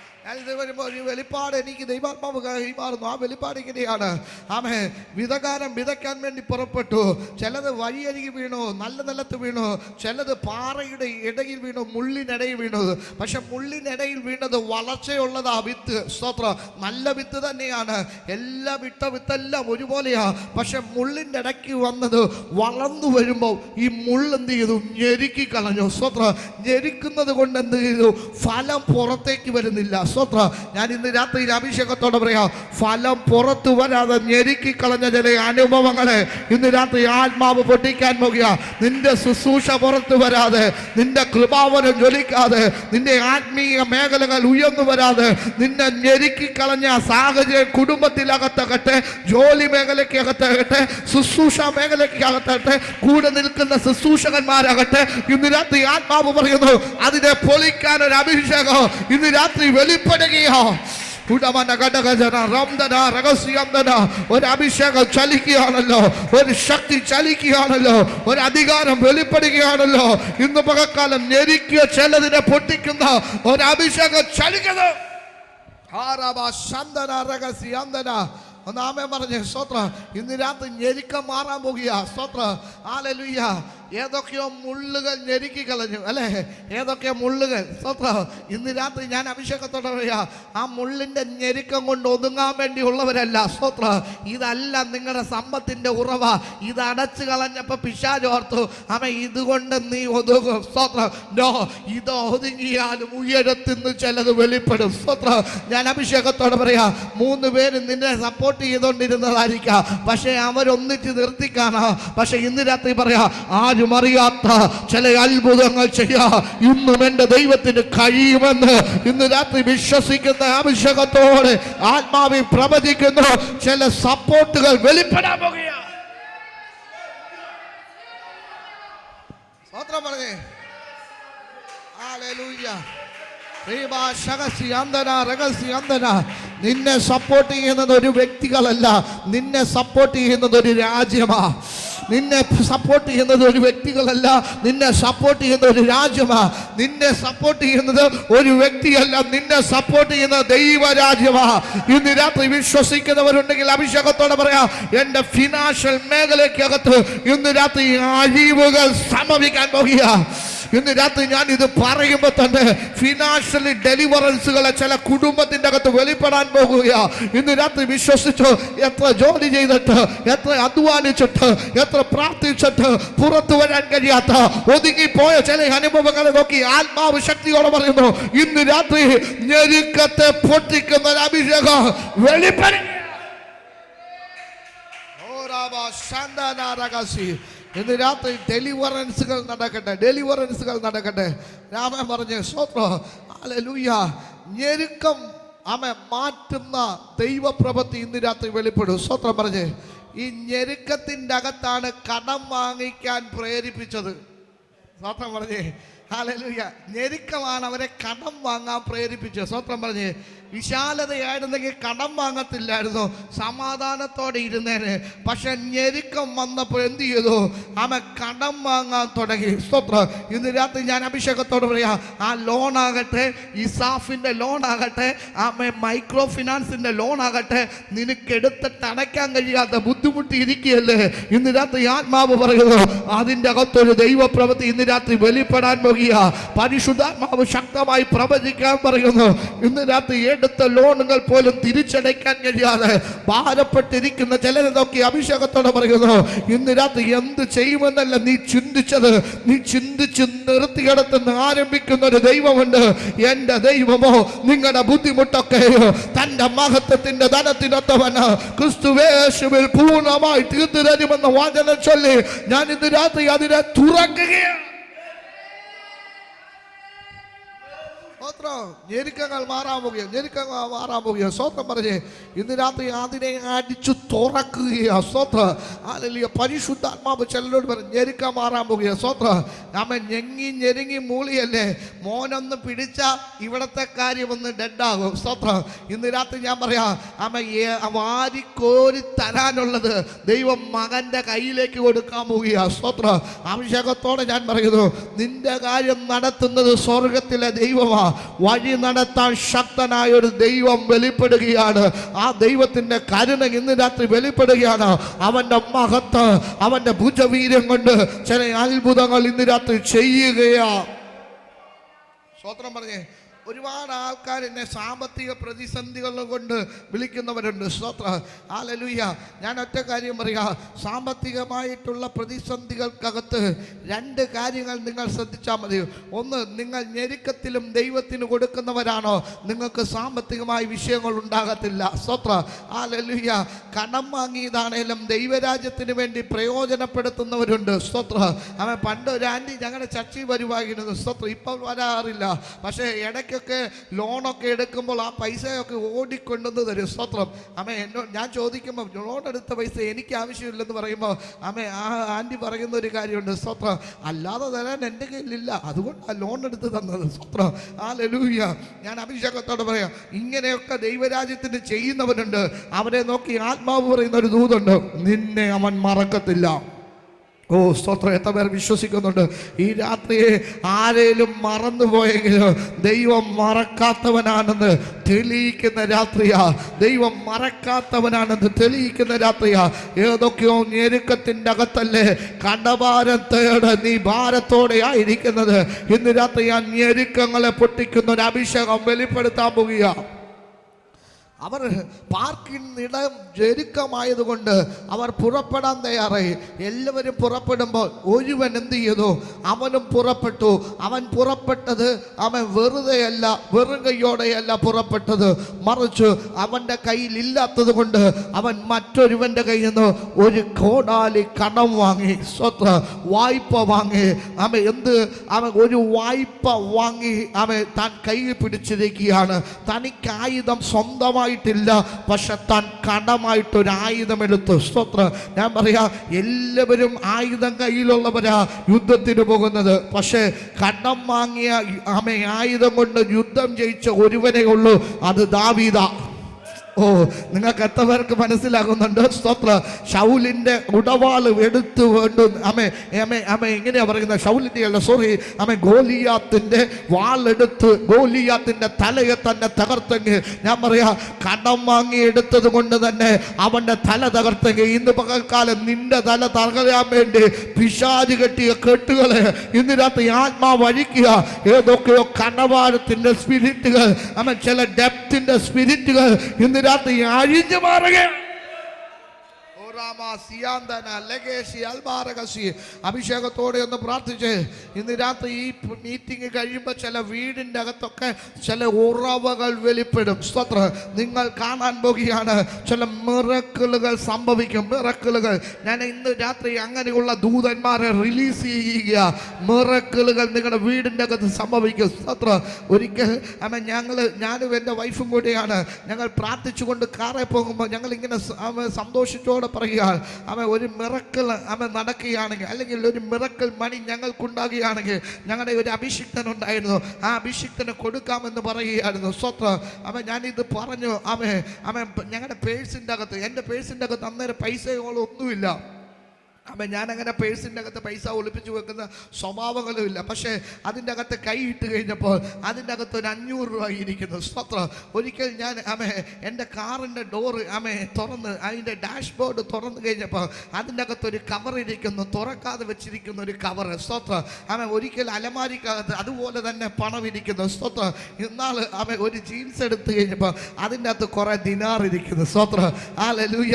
ഒരു വെളിപ്പാട് എനിക്ക് ദൈവാത്മാവ് കൈമാറുന്നു. ആ വെളിപ്പാട് ഇങ്ങനെയാണ്. ആമേ, വിതകാരം വിതയ്ക്കാൻ വേണ്ടി പുറപ്പെട്ടു. ചിലത് വഴിയരികി വീണു, നല്ല നിലത്ത് വീണു. ചിലത് പാറയുടെ ഇടയിൽ വീണു, മുള്ളിനിടയിൽ വീണു. പക്ഷെ മുള്ളിനിടയിൽ വീണത് വളർച്ചയുള്ളതാ വിത്ത്. സ്തോത്രം. നല്ല വിത്ത് തന്നെയാണ്. എല്ലാ വിത്തെല്ലാം ഒരുപോലെയാ. പക്ഷെ മുള്ളിൻ്റെ ഇടയ്ക്ക് വന്നത് വളർന്നു വരുമ്പോൾ ഈ മുള്ളെന്ത് ചെയ്തു? ഞെരുക്കി കളഞ്ഞു. സ്തോത്രം. ഞെരുക്കുന്നത് കൊണ്ട് എന്ത് ചെയ്തു? ഫലം പുറത്തേക്ക് വരുന്നില്ല. ഞാൻ ഇന്ന് രാത്രി അഭിഷേകത്തോടെ പറയാം, ഫലം പുറത്തു വരാതെ ഞെരുക്കി കളഞ്ഞ ചില അനുഭവങ്ങളെ ഇന്ന് രാത്രി ആത്മാവ് പൊട്ടിക്കാൻ പോകുക. നിന്റെ ശുശ്രൂഷ പുറത്തു വരാതെ, നിന്റെ കൃപാവനം ജ്വലിക്കാതെ, നിന്റെ ആത്മീയ മേഖലകൾ ഉയർന്നു വരാതെ, നിന്നെ ഞെരുക്കി കളഞ്ഞ സാഹചര്യം കുടുംബത്തിലകത്താകട്ടെ, ജോലി മേഖലയ്ക്കകത്താകട്ടെ, ശുശ്രൂഷ മേഖലയ്ക്കകത്താകട്ടെ, കൂടെ നിൽക്കുന്ന ശുശ്രൂഷകന്മാരാകട്ടെ, ഇന്ന് രാത്രി ആത്മാവ് പറയുന്നു, അതിനെ പൊളിക്കാൻ ഒരു അഭിഷേകം ഇന്ന് രാത്രി വെളിപ്പെടുകയോ. ഒരു അഭിഷേകം ചലിക്കുകയാണല്ലോ, ഒരു ശക്തി ചലിക്കുകയാണല്ലോ, ഒരു അധികാരം വെളിപ്പെടുകയാണല്ലോ. ഇന്ന് പകൽക്കാലം ഞെരുക്കിയ ചിലതിനെ പൊട്ടിക്കുന്ന ഒരു അഭിഷേകം ചലിക്കുന്നു. ഒന്നാമേ പറഞ്ഞേ സ്തോത്രം. ഇന്ന് രാത്രി ഞെരുക്കം മാറാൻ പോകുക. സ്തോത്രം. ഹല്ലേലൂയ. ഏതൊക്കെയോ മുള്ളുകൾ ഞെരുക്കി കളഞ്ഞു അല്ലേ? ഏതൊക്കെയോ മുള്ളുകൾ. സ്തോത്രം. ഇന്ന് രാത്രി ഞാൻ അഭിഷേകത്തോടെ പറയാ, ആ മുള്ളിൻ്റെ ഞെരുക്കം കൊണ്ട് ഒതുങ്ങാൻ വേണ്ടിയുള്ളവരല്ല. സ്തോത്രം. ഇതല്ല നിങ്ങളുടെ സമ്പത്തിൻ്റെ ഉറവ. ഇത് അടച്ചു കളഞ്ഞപ്പോൾ പിശാചോർത്തു, അവൻ ഇതുകൊണ്ട് നീ ഒതുങ്ങും. സ്തോത്രം. നോ, ഇത് ഒതുങ്ങിയാലും ഉയരത്തിന്ന് ചിലത് വെളിപ്പെടും. സ്തോത്രം. ഞാൻ അഭിഷേകത്തോടെ പറയാ, 3 പേര് നിന്നെ സപ്പോർട്ട് ചെയ്തുകൊണ്ടിരുന്നതായിരിക്കാം, പക്ഷെ അവരൊന്നിച്ച് നിർത്തിക്കാണാ. പക്ഷെ ഇന്ന് രാത്രി പറയാ, ആരും അറിയാത്ത ചില അത്ഭുതങ്ങൾ ചെയ്യാ ഇന്നും എൻ്റെ ദൈവത്തിന് കഴിയുമെന്ന് ഇന്ന് രാത്രി വിശ്വസിക്കുന്ന അഭിഷേകത്തോടെ ആത്മാവിൽ പ്രവചിക്കുന്നു. ചില സപ്പോർട്ടുകൾ വെളിപ്പെടാൻ പോകുക. സ്തോത്രം പറഞ്ഞേ. ഹല്ലേലൂയ. നിന്നെ സപ്പോർട്ട് ചെയ്യുന്നത് ഒരു വ്യക്തികളല്ല, നിന്നെ സപ്പോർട്ട് ചെയ്യുന്നത് ഒരു രാജ്യമാ. നിന്നെ സപ്പോർട്ട് ചെയ്യുന്നത് ഒരു വ്യക്തികളല്ല, നിന്നെ സപ്പോർട്ട് ചെയ്യുന്നത് ഒരു രാജ്യമാ. നിന്നെ സപ്പോർട്ട് ചെയ്യുന്നത് ഒരു വ്യക്തിയല്ല, നിന്നെ സപ്പോർട്ട് ചെയ്യുന്നത് ദൈവരാജ്യമാ. ഇന്ന് രാത്രി വിശ്വസിക്കുന്നവരുണ്ടെങ്കിൽ അഭിഷേകത്തോടെ പറയാം, എൻ്റെ ഫിനാൻഷ്യൽ മേഖലയ്ക്കകത്ത് ഇന്ന് രാത്രി അഴിവുകൾ സംഭവിക്കാൻ പോകുക. ഇന്ന് രാത്രി ഞാൻ ഇത് പറയുമ്പോൾ തന്നെ ഫിനാൻഷ്യലി ഡെലിവറൻസുകളെ ചില കുടുംബത്തിൻ്റെ അകത്ത് വെളിപ്പെടാൻ പോകുക. ഇന്ന് രാത്രി വിശ്വസിച്ചു. എത്ര ജോലി ചെയ്തിട്ട്, എത്ര അധ്വാനിച്ചിട്ട്, എത്ര പ്രാർത്ഥിച്ചിട്ട് പുറത്തു വരാൻ കഴിയാത്ത ഒതുങ്ങിപ്പോയ ചില അനുഭവങ്ങളെ നോക്കി ആത്മാവ് ശക്തിയോടെ പറയുന്നു, ഇന്ന് രാത്രി ഞെരുക്കത്തെ പൊട്ടിക്കുന്ന ഒരു അഭിഷേകം വെളിപ്പെടുക. ഇന്ന് രാത്രി ഡെലിവറൻസുകൾ നടക്കട്ടെ, ഡെലിവറൻസുകൾ നടക്കട്ടെ. രാമൻ പറഞ്ഞ സ്തോത്രം. ഹല്ലേലൂയ. ഞെരുക്കം മാറ്റുന്ന ദൈവപ്രവൃത്തി ഇന്ന് രാത്രി വെളിപ്പെടും. സ്തോത്രം പറഞ്ഞേ. ഈ ഞെരുക്കത്തിൻ്റെ അകത്താണ് കടം വാങ്ങിക്കാൻ പ്രേരിപ്പിച്ചത്. സ്തോത്രം പറഞ്ഞേ. ഹല്ലേലൂയ. ഞെരുക്കമാണ് അവരെ കടം വാങ്ങാൻ പ്രേരിപ്പിച്ചത്. സ്തോത്രം പറഞ്ഞേ. വിശാലതയായിരുന്നെങ്കിൽ കടം വാങ്ങത്തില്ലായിരുന്നു, സമാധാനത്തോടെ ഇരുന്നേനെ. പക്ഷെ ഞെരുക്കം വന്നപ്പോൾ എന്ത് ചെയ്തു? അവൻ കടം വാങ്ങാൻ തുടങ്ങി. സ്തോത്രം. ഇന്ന് രാത്രി ഞാൻ അഭിഷേകത്തോട് പറയാം, ആ ലോണാകട്ടെ, ഇസാഫിൻ്റെ ലോണാകട്ടെ, മൈക്രോ ഫിനാൻസിൻ്റെ ലോണാകട്ടെ, നിനക്കെടുത്തിട്ട് അടയ്ക്കാൻ കഴിയാത്ത ബുദ്ധിമുട്ടി ഇരിക്കുകയല്ലേ? ഇന്ന് രാത്രി ആത്മാവ് പറയുന്നു, അതിൻ്റെ അകത്തൊരു ദൈവപ്രവൃത്തി ഇന്ന് രാത്രി വെളിപ്പെടാൻ പോകുക. പരിശുദ്ധാത്മാവ് ശക്തമായി പ്രവചിക്കാൻ പറയുന്നു. ഇന്ന് രാത്രി എടുത്ത ലോണുകൾ പോലും തിരിച്ചടയ്ക്കാൻ കഴിയാതെ ഭാരപ്പെട്ടിരിക്കുന്ന ചിലരെ നോക്കി അഭിഷേകത്തോടെ പറയുന്നു, ഇന്ന് രാത്രി എന്ത് ചെയ്യുമെന്നല്ല നീ ചിന്തിച്ചത്, നീ ചിന്തിച്ച് നിർത്തിയെടുത്തുനിന്ന് ആരംഭിക്കുന്ന ഒരു ദൈവമുണ്ട്. എൻ്റെ ദൈവമോ നിങ്ങളുടെ ബുദ്ധിമുട്ടൊക്കെ തൻ്റെ മഹത്വത്തിന്റെ ധനത്തിനൊത്തവന് ക്രിസ്തുവേശുവിൽ പൂർണ്ണമായി തീർത്തു തരുമെന്ന വചനം ചൊല്ലി ഞാൻ ഇന്ന് രാത്രി അതിനെ തുറക്കുകയാണ്. സ്തോത്രം. ഞെരുക്കങ്ങൾ മാറാൻ പോകുകയാണ്, ഞെരുക്കങ്ങൾ മാറാൻ പോകുകയാണ്. സ്തോത്രം പറഞ്ഞേ. ഇന്ന് രാത്രി അതിനെ അടിച്ചു തുറക്കുകയാണ്. സ്തോത്രം. ഹല്ലേലൂയ. പരിശുദ്ധാത്മാവ് ചിലരോട് പറഞ്ഞു ഞെരുക്കം മാറാൻ പോകുകയാണ്. സ്തോത്രം. അമ്മ ഞെരുങ്ങി മൂളിയല്ലേ മോനൊന്ന് പിടിച്ച ഇവിടത്തെ കാര്യം ഒന്ന് ഡെഡാകും. സ്തോത്രം. ഇന്ന് രാത്രി ഞാൻ പറയാം, അമ്മ വാരിക്കോരി തരാനുള്ളത് ദൈവം മകന്റെ കയ്യിലേക്ക് കൊടുക്കാൻ പോവുകയാണ്. സ്തോത്രം. അഭിഷേകത്തോടെ ഞാൻ പറയുന്നു, നിന്റെ കാര്യം നടത്തുന്നത് സ്വർഗത്തിലെ ദൈവമാ. വഴി നടത്താൻ ശക്തനായ ഒരു ദൈവം വെളിപ്പെടുകയാണ്. ആ ദൈവത്തിന്റെ കരുണ ഇന്ന് രാത്രി വെളിപ്പെടുകയാണ്. അവന്റെ മഹത്വം, അവന്റെ ഭുജവീര്യം കൊണ്ട് ചില അത്ഭുതങ്ങൾ ഇന്ന് രാത്രി ചെയ്യുകയാ. സ്തോത്രം പറഞ്ഞേ. ഒരുപാട് ആൾക്കാർ എന്നെ സാമ്പത്തിക പ്രതിസന്ധികൾ കൊണ്ട് വിളിക്കുന്നവരുണ്ട്. സ്തോത്രം. ഹല്ലേലൂയ. ഞാൻ ഒറ്റ കാര്യം പറയാം, സാമ്പത്തികമായിട്ടുള്ള പ്രതിസന്ധികൾക്കകത്ത് രണ്ട് കാര്യങ്ങൾ നിങ്ങൾ ശ്രദ്ധിച്ചാൽ മതി. ഒന്ന്, നിങ്ങൾ ഞെരുക്കത്തിലും ദൈവത്തിന് കൊടുക്കുന്നവരാണോ, നിങ്ങൾക്ക് സാമ്പത്തികമായ വിഷയങ്ങൾ ഉണ്ടാകത്തില്ല. സ്തോത്രം. ഹല്ലേലൂയ. കടം വാങ്ങിയതാണേലും ദൈവരാജ്യത്തിന് വേണ്ടി പ്രയോജനപ്പെടുത്തുന്നവരുണ്ട്. സ്തോത്രം. അവൻ പണ്ട് ഒരു ആൻറ്റി ഞങ്ങളുടെ ചർച്ചയിൽ വരുവായിരുന്നു. സ്തോത്രം. ഇപ്പോൾ വരാറില്ല. പക്ഷേ ഇടയ്ക്ക് ലോണൊക്കെ എടുക്കുമ്പോൾ ആ പൈസയൊക്കെ ഓടിക്കൊണ്ടെന്ന് തരും. സ്തോത്രം. എന്നോട് ഞാൻ ചോദിക്കുമ്പോൾ ലോൺ എടുത്ത പൈസ എനിക്ക് ആവശ്യമില്ലെന്ന് പറയുമ്പോൾ ആ ആൻറ്റി പറയുന്ന ഒരു കാര്യമുണ്ട്. സ്തോത്രം. അല്ലാതെ തരാൻ എൻ്റെ കയ്യിലില്ല, അതുകൊണ്ടാണ് ലോൺ എടുത്ത് തന്നത്. സ്തോത്രം. ഹല്ലേലൂയ. ഞാൻ അഭിഷേകത്തോടെ പറയാം, ഇങ്ങനെയൊക്കെ ദൈവരാജ്യത്തിന് ചെയ്യുന്നവരുണ്ട്. അവരെ നോക്കി ആത്മാവ് പറയുന്ന ഒരു ദൂതുണ്ട്, നിന്നെ അവൻ മറക്കത്തില്ല. ഓ സ്തോത്രം. എത്ര പേർ വിശ്വസിക്കുന്നുണ്ട്? ഈ രാത്രിയെ ആരേലും മറന്നുപോയെങ്കിലും ദൈവം മറക്കാത്തവനാണെന്ന് തെളിയിക്കുന്ന രാത്രിയാ. ദൈവം മറക്കാത്തവനാണെന്ന് തെളിയിക്കുന്ന രാത്രിയാ. ഏതൊക്കെയോ ഞെരുക്കത്തിൻ്റെ അകത്തല്ലേ കടഭാരത്തോടെ നീ ഭാരത്തോടെ ആയിരിക്കുന്നത്. ഇന്ന് രാത്രി ആ ഞെരുക്കങ്ങളെ പൊട്ടിക്കുന്ന ഒരു അഭിഷേകം വെളിപ്പെടുത്താൻ പോകുക. അവർ പാർക്കിനിടം ഞെരുക്കമായതുകൊണ്ട് അവർ പുറപ്പെടാൻ തയ്യാറായി. എല്ലാവരും പുറപ്പെടുമ്പോൾ ഒരുവൻ എന്ത് ചെയ്തു? അവനും പുറപ്പെട്ടു. അവൻ പുറപ്പെട്ടത് അവൻ വെറുതെയല്ല, വെറുകയോടെയല്ല പുറപ്പെട്ടത്, മറിച്ച് അവൻ്റെ കയ്യിൽ ഇല്ലാത്തത് കൊണ്ട് അവൻ മറ്റൊരുവൻ്റെ കയ്യിൽ നിന്ന് ഒരു കോടാലി കടം വാങ്ങി. സ്വത്ത് വായ്പ വാങ്ങി. അവൻ ഒരു വായ്പ വാങ്ങി അവൻ താൻ കയ്യിൽ പിടിച്ചിരിക്കുകയാണ്. തനിക്ക് ആയുധം സ്വന്തമായി ില്ല, പക്ഷെ താൻ കടമായിട്ടൊരു ആയുധം എടുത്തു. സ്തോത്രം. ഞാൻ പറയാ, എല്ലാവരും ആയുധം കയ്യിലുള്ളവരാ യുദ്ധത്തിന് പോകുന്നത്. പക്ഷെ കടം വാങ്ങിയ ആയുധം കൊണ്ട് യുദ്ധം ജയിച്ച ഒരുവനേ ഉള്ളൂ, അത് ദാവീദാ. ഓ, നിങ്ങൾക്ക് എത്ര പേർക്ക് മനസ്സിലാകുന്നുണ്ട്? സ്തോത്രം. ശൗലിന്റെ ഉടവാള് എടുത്തു കൊണ്ട് എങ്ങനെയാ പറയുന്നത്? ശൗലിന്റെ അല്ല, സോറി, ഗോലിയാത്തിന്റെ വാളെടുത്ത് ഗോലിയാത്തിന്റെ തലയെ തന്നെ തകർത്തെങ്കിൽ, ഞാൻ പറയാ, കടം വാങ്ങി എടുത്തത് കൊണ്ട് തന്നെ അവന്റെ തല തകർത്തെങ്കിൽ, ഇന്ന് പകൽക്കാലം നിന്റെ തല തകരാൻ വേണ്ടി പിശാച് കെട്ടിയ കെട്ടുകളെ ഇന്ന് രാത്രി ആത്മാവ് വഴിക്കുക. ഏതൊക്കെയോ കടഭാരത്തിന്റെ സ്പിരിറ്റുകൾ, ചില ഡെപ്തിന്റെ സ്പിരിറ്റുകൾ ഇന്ന് രാത്രി അഴിഞ്ഞു മാറുകയാണ്. അഭിഷേകത്തോടെ ഒന്ന് പ്രാർത്ഥിച്ച് ഇന്ന് രാത്രി ഈ മീറ്റിംഗ് കഴിയുമ്പോൾ ചില വീടിൻ്റെ അകത്തൊക്കെ ചില ഉറവകൾ വെളിപ്പെടും. സ്തോത്രം. നിങ്ങൾ കാണാൻ പോകുകയാണ്, ചില മിറക്കിളുകൾ സംഭവിക്കും. മിറക്കിളുകൾ ഞാൻ ഇന്ന് രാത്രി അങ്ങനെയുള്ള ദൂതന്മാരെ റിലീസ് ചെയ്യുക. മിറക്കിളുകൾ നിങ്ങളുടെ വീടിൻ്റെ അകത്ത് സംഭവിക്കും. സ്തോത്രം. ഒരിക്കൽ ഞാനും എൻ്റെ വൈഫും കൂടിയാണ് ഞങ്ങൾ പ്രാർത്ഥിച്ചുകൊണ്ട് കാറിൽ പോകുമ്പോൾ ഞങ്ങൾ ഇങ്ങനെ സന്തോഷിച്ചോടെ ഒരു മിറക്കിൾ നടക്കുകയാണെങ്കിൽ, അല്ലെങ്കിൽ ഒരു മിറക്കിൾ മണി ഞങ്ങൾക്കുണ്ടാകുകയാണെങ്കിൽ, ഞങ്ങളുടെ ഒരു അഭിഷിക്തനുണ്ടായിരുന്നു, ആ അഭിഷിക്തന് കൊടുക്കാമെന്ന് പറയുകയായിരുന്നു. സ്വത്രം. ഞാനിത് പറഞ്ഞു. ഞങ്ങളുടെ പേഴ്സിൻ്റെ അകത്ത്, എൻ്റെ പേഴ്സിൻ്റെ അകത്ത് അന്നേരം പൈസകളൊന്നുമില്ല. ഞാനങ്ങനെ പേഴ്സിൻ്റെ അകത്ത് പൈസ ഒളിപ്പിച്ച് വെക്കുന്ന സ്വഭാവങ്ങളുമില്ല. പക്ഷേ അതിൻ്റെ അകത്ത് കൈ ഇട്ട് കഴിഞ്ഞപ്പോൾ അതിൻ്റെ അകത്ത് ഒരു 500 രൂപ ഇരിക്കുന്നു. സ്തോത്രം. ഒരിക്കൽ ഞാൻ എൻ്റെ കാറിൻ്റെ ഡോറ് തുറന്ന് അതിൻ്റെ ഡാഷ്ബോർഡ് തുറന്നു കഴിഞ്ഞപ്പോൾ അതിൻ്റെ അകത്തൊരു കവർ ഇരിക്കുന്നു, തുറക്കാതെ വെച്ചിരിക്കുന്ന ഒരു കവർ. സ്തോത്രം. ഒരിക്കൽ അലമാരിക്കകത്ത് അതുപോലെ തന്നെ പണം ഇരിക്കുന്നു. സ്തോത്രം. ഇന്നാൾ ഒരു ജീൻസ് എടുത്തു കഴിഞ്ഞപ്പോൾ അതിൻ്റെ അകത്ത് കുറേ ദിനാർ ഇരിക്കുന്നു. സ്തോത്രം. ഹല്ലേലൂയ.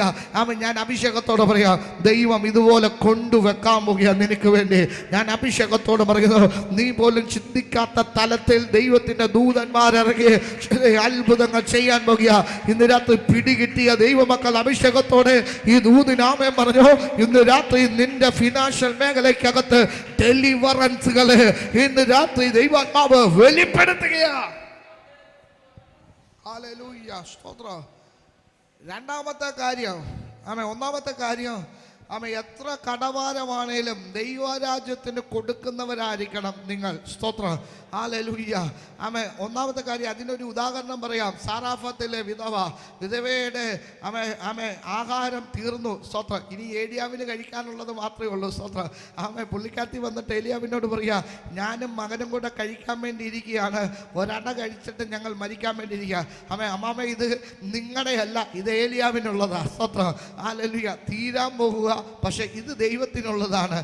ഞാൻ അഭിഷേകത്തോടെ പറയാം, ദൈവം ഇതുപോലെ കൊണ്ടുവെക്കാൻ പോകുക നിനക്ക് വേണ്ടി. ഞാൻ അഭിഷേകത്തോട് പറയുന്നു, നീ പോലും ചിന്തിക്കാത്ത തലത്തിൽ ദൈവത്തിന്റെ ദൂതന്മാരിറങ്ങി അത്ഭുതങ്ങൾ ചെയ്യാൻ പോകുക. ഇന്ന് രാത്രി പിടികിട്ടിയ ദൈവമക്കൾ അഭിഷേകത്തോടെ ഈ ദൂതിനാമയം പറഞ്ഞു. ഇന്ന് രാത്രി നിന്റെ ഫിനാൻഷ്യൽ മേഖലയ്ക്കകത്ത് ഡെലിവറൻസുകള് ഇന്ന് രാത്രി ദൈവാത്മാവ് വെളിപ്പെടുത്തുകയാ. ഹല്ലേലൂയ, സ്തോത്രം. രണ്ടാമത്തെ കാര്യം, ഒന്നാമത്തെ കാര്യം, എത്ര കടഭാരമാണേലും ദൈവരാജ്യത്തിന് കൊടുക്കുന്നവരായിരിക്കണം നിങ്ങൾ. സ്തോത്രം. ഹല്ലേലൂയ. ഒന്നാമത്തെ കാര്യം, അതിനൊരു ഉദാഹരണം പറയാം. സാറാഫത്തിലെ വിധവയുടെ ആഹാരം തീർന്നു. സ്തോത്രം. ഇനി ഏലിയാവിന് കഴിക്കാനുള്ളത് മാത്രമേ ഉള്ളൂ. സ്തോത്രം. പുള്ളിക്കാത്തി വന്നിട്ട് ഏലിയാവിനോട് പറയാ, ഞാനും മകനും കൂടെ കഴിക്കാൻ വേണ്ടി ഇരിക്കുകയാണ്, ഒരട കഴിച്ചിട്ട് ഞങ്ങൾ മരിക്കാൻ വേണ്ടി ഇരിക്കുക. അമ്മാമ ഇത് നിങ്ങളുടെ അല്ല, ഇത് ഏലിയാവിനുള്ളതാ. സ്തോത്രം. ഹല്ലേലൂയ. തീരാൻ പോകുക, പക്ഷെ ഇത് ദൈവത്തിനുള്ളതാണ്.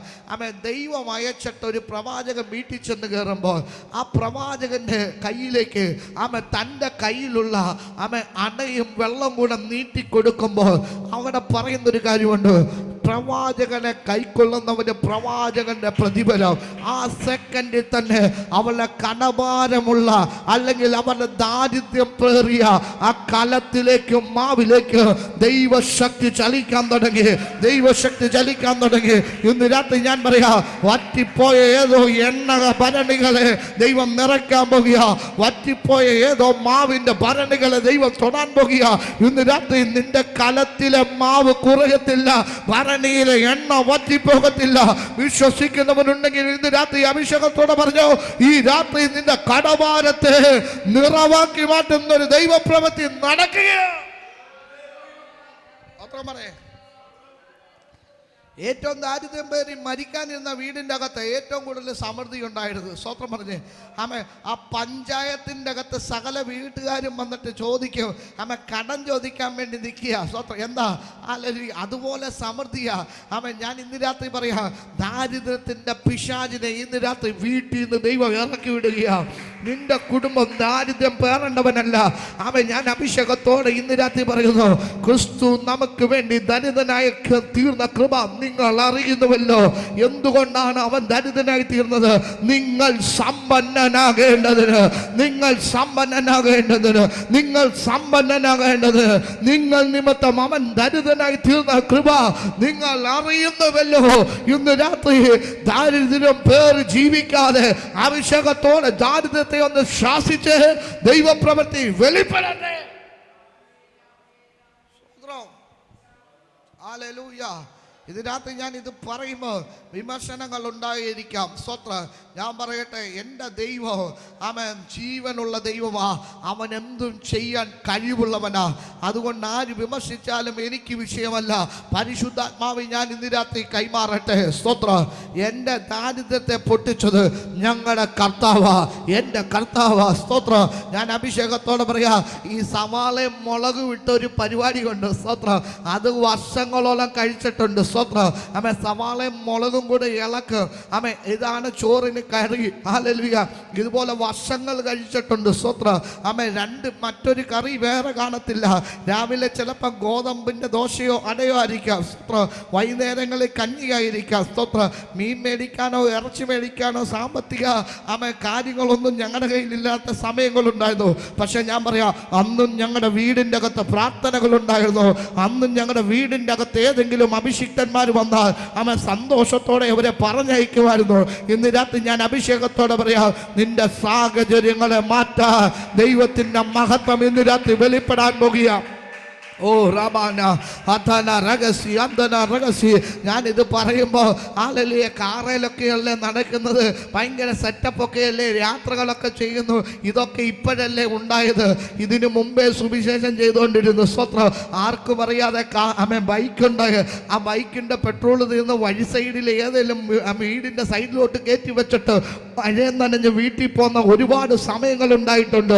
ദൈവം അയച്ചിട്ട് ഒരു പ്രവാചകൻ വീട്ടിൽ ചെന്ന് കയറുമ്പോൾ ആ പ്രവാചകന്റെ കയ്യിലേക്ക് തൻ്റെ കയ്യിലുള്ള അടയും വെള്ളം കൂടെ നീട്ടിക്കൊടുക്കുമ്പോൾ അവിടെ പറയുന്നൊരു കാര്യമുണ്ട്. പ്രവാചകനെ കൈക്കൊള്ളുന്നവന് പ്രവാചകന്റെ പ്രതിഫലം ആ സെക്കൻഡിൽ തന്നെ അവളുടെ കടഭാരമുള്ള അല്ലെങ്കിൽ അവരുടെ ദാരിദ്ര്യം പേറിയ ആ കലത്തിലേക്ക് മാവിലേക്ക് ദൈവശക്തി ചലിക്കാൻ തുടങ്ങി. ഇന്ന് രാത്രി ഞാൻ പറയാ, വറ്റിപ്പോയ ഏതോ എണ്ണ ഭരണികളെ ദൈവം നിറയ്ക്കാൻ പോകുക. വറ്റിപ്പോയ ഏതോ മാവിന്റെ ഭരണികളെ ദൈവം തൊടാൻ പോകുക. ഇന്ന് രാത്രി നിന്റെ കലത്തിലെ മാവ് കുറയത്തില്ല, ഭരണിയിലെ എണ്ണ വറ്റിപ്പോകത്തില്ല. വിശ്വസിക്കുന്നവനുണ്ടെങ്കിൽ ഇന്ന് രാത്രി അഭിഷേകത്തോടെ പറഞ്ഞു, ഈ രാത്രി നിന്റെ കടഭാരത്തെ നിറവാക്കി മാറ്റുന്ന ഒരു ദൈവപ്രവൃത്തി നടക്കുക. അത്ര പറയേ. ഏറ്റവും ദാരിദ്ര്യം പേരി മരിക്കാനിരുന്ന വീടിൻ്റെ അകത്ത് ഏറ്റവും കൂടുതൽ സമൃദ്ധി ഉണ്ടായിരുന്നു. സ്വത്രം പറഞ്ഞ് ആ പഞ്ചായത്തിൻ്റെ അകത്ത് സകല വീട്ടുകാരും വന്നിട്ട് ചോദിക്കും, കടം ചോദിക്കാൻ വേണ്ടി നിൽക്കുക. സ്വത്രം. എന്താ? അല്ലെങ്കിൽ അതുപോലെ സമൃദ്ധിയാ. ഞാൻ ഇന്ന് രാത്രി പറയാ, ദാരിദ്ര്യത്തിൻ്റെ പിശാചിനെ ഇന്ന് രാത്രി വീട്ടിൽ നിന്ന് ദൈവം ഇറക്കി വിടുകയാ. നിന്റെ കുടുംബം ദാരിദ്ര്യം പേറേണ്ടവനല്ല. ഞാൻ അഭിഷേകത്തോടെ ഇന്ന് രാത്രി പറയുന്നു, ക്രിസ്തു നമുക്ക് വേണ്ടി ദരിദ്രനായി തീർന്ന കൃപ നിങ്ങൾ അറിയുന്നുവല്ലോ. എന്തുകൊണ്ടാണ് അവൻ ദരിദ്രനായി തീർന്നത്? നിങ്ങൾ സമ്പന്നനാകേണ്ടതിന്, നിങ്ങൾ നിമിത്തം അവൻ ദരിദ്രനായി തീർന്ന കൃപ നിങ്ങൾ അറിയുന്നുവല്ലോ. ഇന്ന് രാത്രി ദാരിദ്ര്യം പേര് ജീവിക്കാതെ അഭിഷേകത്തോടെ ദാരിദ്ര്യത്തെ ഒന്ന് ശാസിച്ച് ദൈവപ്രവൃത്തി വെളിപ്പെടട്ടെ. ഹല്ലേലൂയ. ഇതിനകത്ത് ഞാൻ ഇത് പറയുമ്പോൾ വിമർശനങ്ങൾ ഉണ്ടായിരിക്കാം. സ്വത്രം. ഞാൻ പറയട്ടെ, എൻ്റെ ദൈവം ജീവനുള്ള ദൈവമാ. അവൻ എന്തും ചെയ്യാൻ കഴിവുള്ളവനാ. അതുകൊണ്ട് ആര് വിമർശിച്ചാലും എനിക്ക് വിഷയമല്ല. പരിശുദ്ധാത്മാവ് ഞാൻ ഇന്ന് രാത്രി കൈമാറട്ടെ. സ്തോത്രം. എൻ്റെ ദാരിദ്ര്യത്തെ പൊട്ടിച്ചത് ഞങ്ങളുടെ കർത്താവാ, എൻ്റെ കർത്താവാ. സ്തോത്രം. ഞാൻ അഭിഷേകത്തോടെ പറയാ, ഈ സവാളയും മുളക് വിട്ട ഒരു പരിപാടി കൊണ്ട് സ്തോത്രം, അത് വർഷങ്ങളോളം കഴിച്ചിട്ടുണ്ട്. സ്തോത്രം. സവാളയും മുളകും കൂടെ ഇളക്ക്. ഇതാണ് ചോറിന് കറി. ഹല്ലേലൂയ. ഇതുപോലെ വർഷങ്ങൾ കഴിച്ചിട്ടുണ്ട്. സ്തോത്രം. മറ്റൊരു കറി വേറെ കാണത്തില്ല. രാവിലെ ചിലപ്പോൾ ഗോതമ്പിന്റെ ദോശയോ അടയോ ആയിരിക്കാം. സ്തോത്രം. വൈകുന്നേരങ്ങളിൽ കഞ്ഞിയായിരിക്കാം. സ്തോത്രം. മീൻ മേടിക്കാനോ ഇറച്ചി മേടിക്കാനോ സാമ്പത്തിക കാര്യങ്ങളൊന്നും ഞങ്ങളുടെ കയ്യിലില്ലാത്ത സമയങ്ങളുണ്ടായിരുന്നു. പക്ഷെ ഞാൻ പറയാം, അന്നും ഞങ്ങളുടെ വീടിൻ്റെ അകത്ത് പ്രാർത്ഥനകളുണ്ടായിരുന്നു. അന്നും ഞങ്ങളുടെ വീടിൻ്റെ അകത്ത് ഏതെങ്കിലും അഭിഷിക്തന്മാർ വന്നാൽ സന്തോഷത്തോടെ അവരെ പറഞ്ഞയക്കുമായിരുന്നു. ഇന്ന് രാത്രി ഞാൻ അഭിഷേകത്തോടെ പറയാം, നിന്റെ സാഹചര്യങ്ങളെ മാറ്റാൻ ദൈവത്തിന്റെ മഹത്വം ഇന്ന് രാത്രി വെളിപ്പെടാൻ പോകുക. ഓ റബാന അഥന രഹസ്യ അന്ധന രഹസ്യ. ഞാനിത് പറയുമ്പോൾ ആളല്ലേ കാറയിലൊക്കെയല്ലേ നടക്കുന്നത്, ഭയങ്കര സെറ്റപ്പൊക്കെയല്ലേ, യാത്രകളൊക്കെ ചെയ്യുന്നു. ഇതൊക്കെ ഇപ്പോഴല്ലേ ഉണ്ടായത്, ഇതിനു മുമ്പേ സുവിശേഷം ചെയ്തുകൊണ്ടിരുന്നു. സ്വത്രം. ആർക്കും അറിയാതെ ബൈക്കുണ്ടായി. ആ ബൈക്കിൻ്റെ പെട്രോൾ തീർന്ന് വഴി സൈഡിൽ ഏതെങ്കിലും വീടിൻ്റെ സൈഡിലോട്ട് കയറ്റി വെച്ചിട്ട് മഴയും നനഞ്ഞ് വീട്ടിൽ പോകുന്ന ഒരുപാട് സമയങ്ങളുണ്ടായിട്ടുണ്ട്.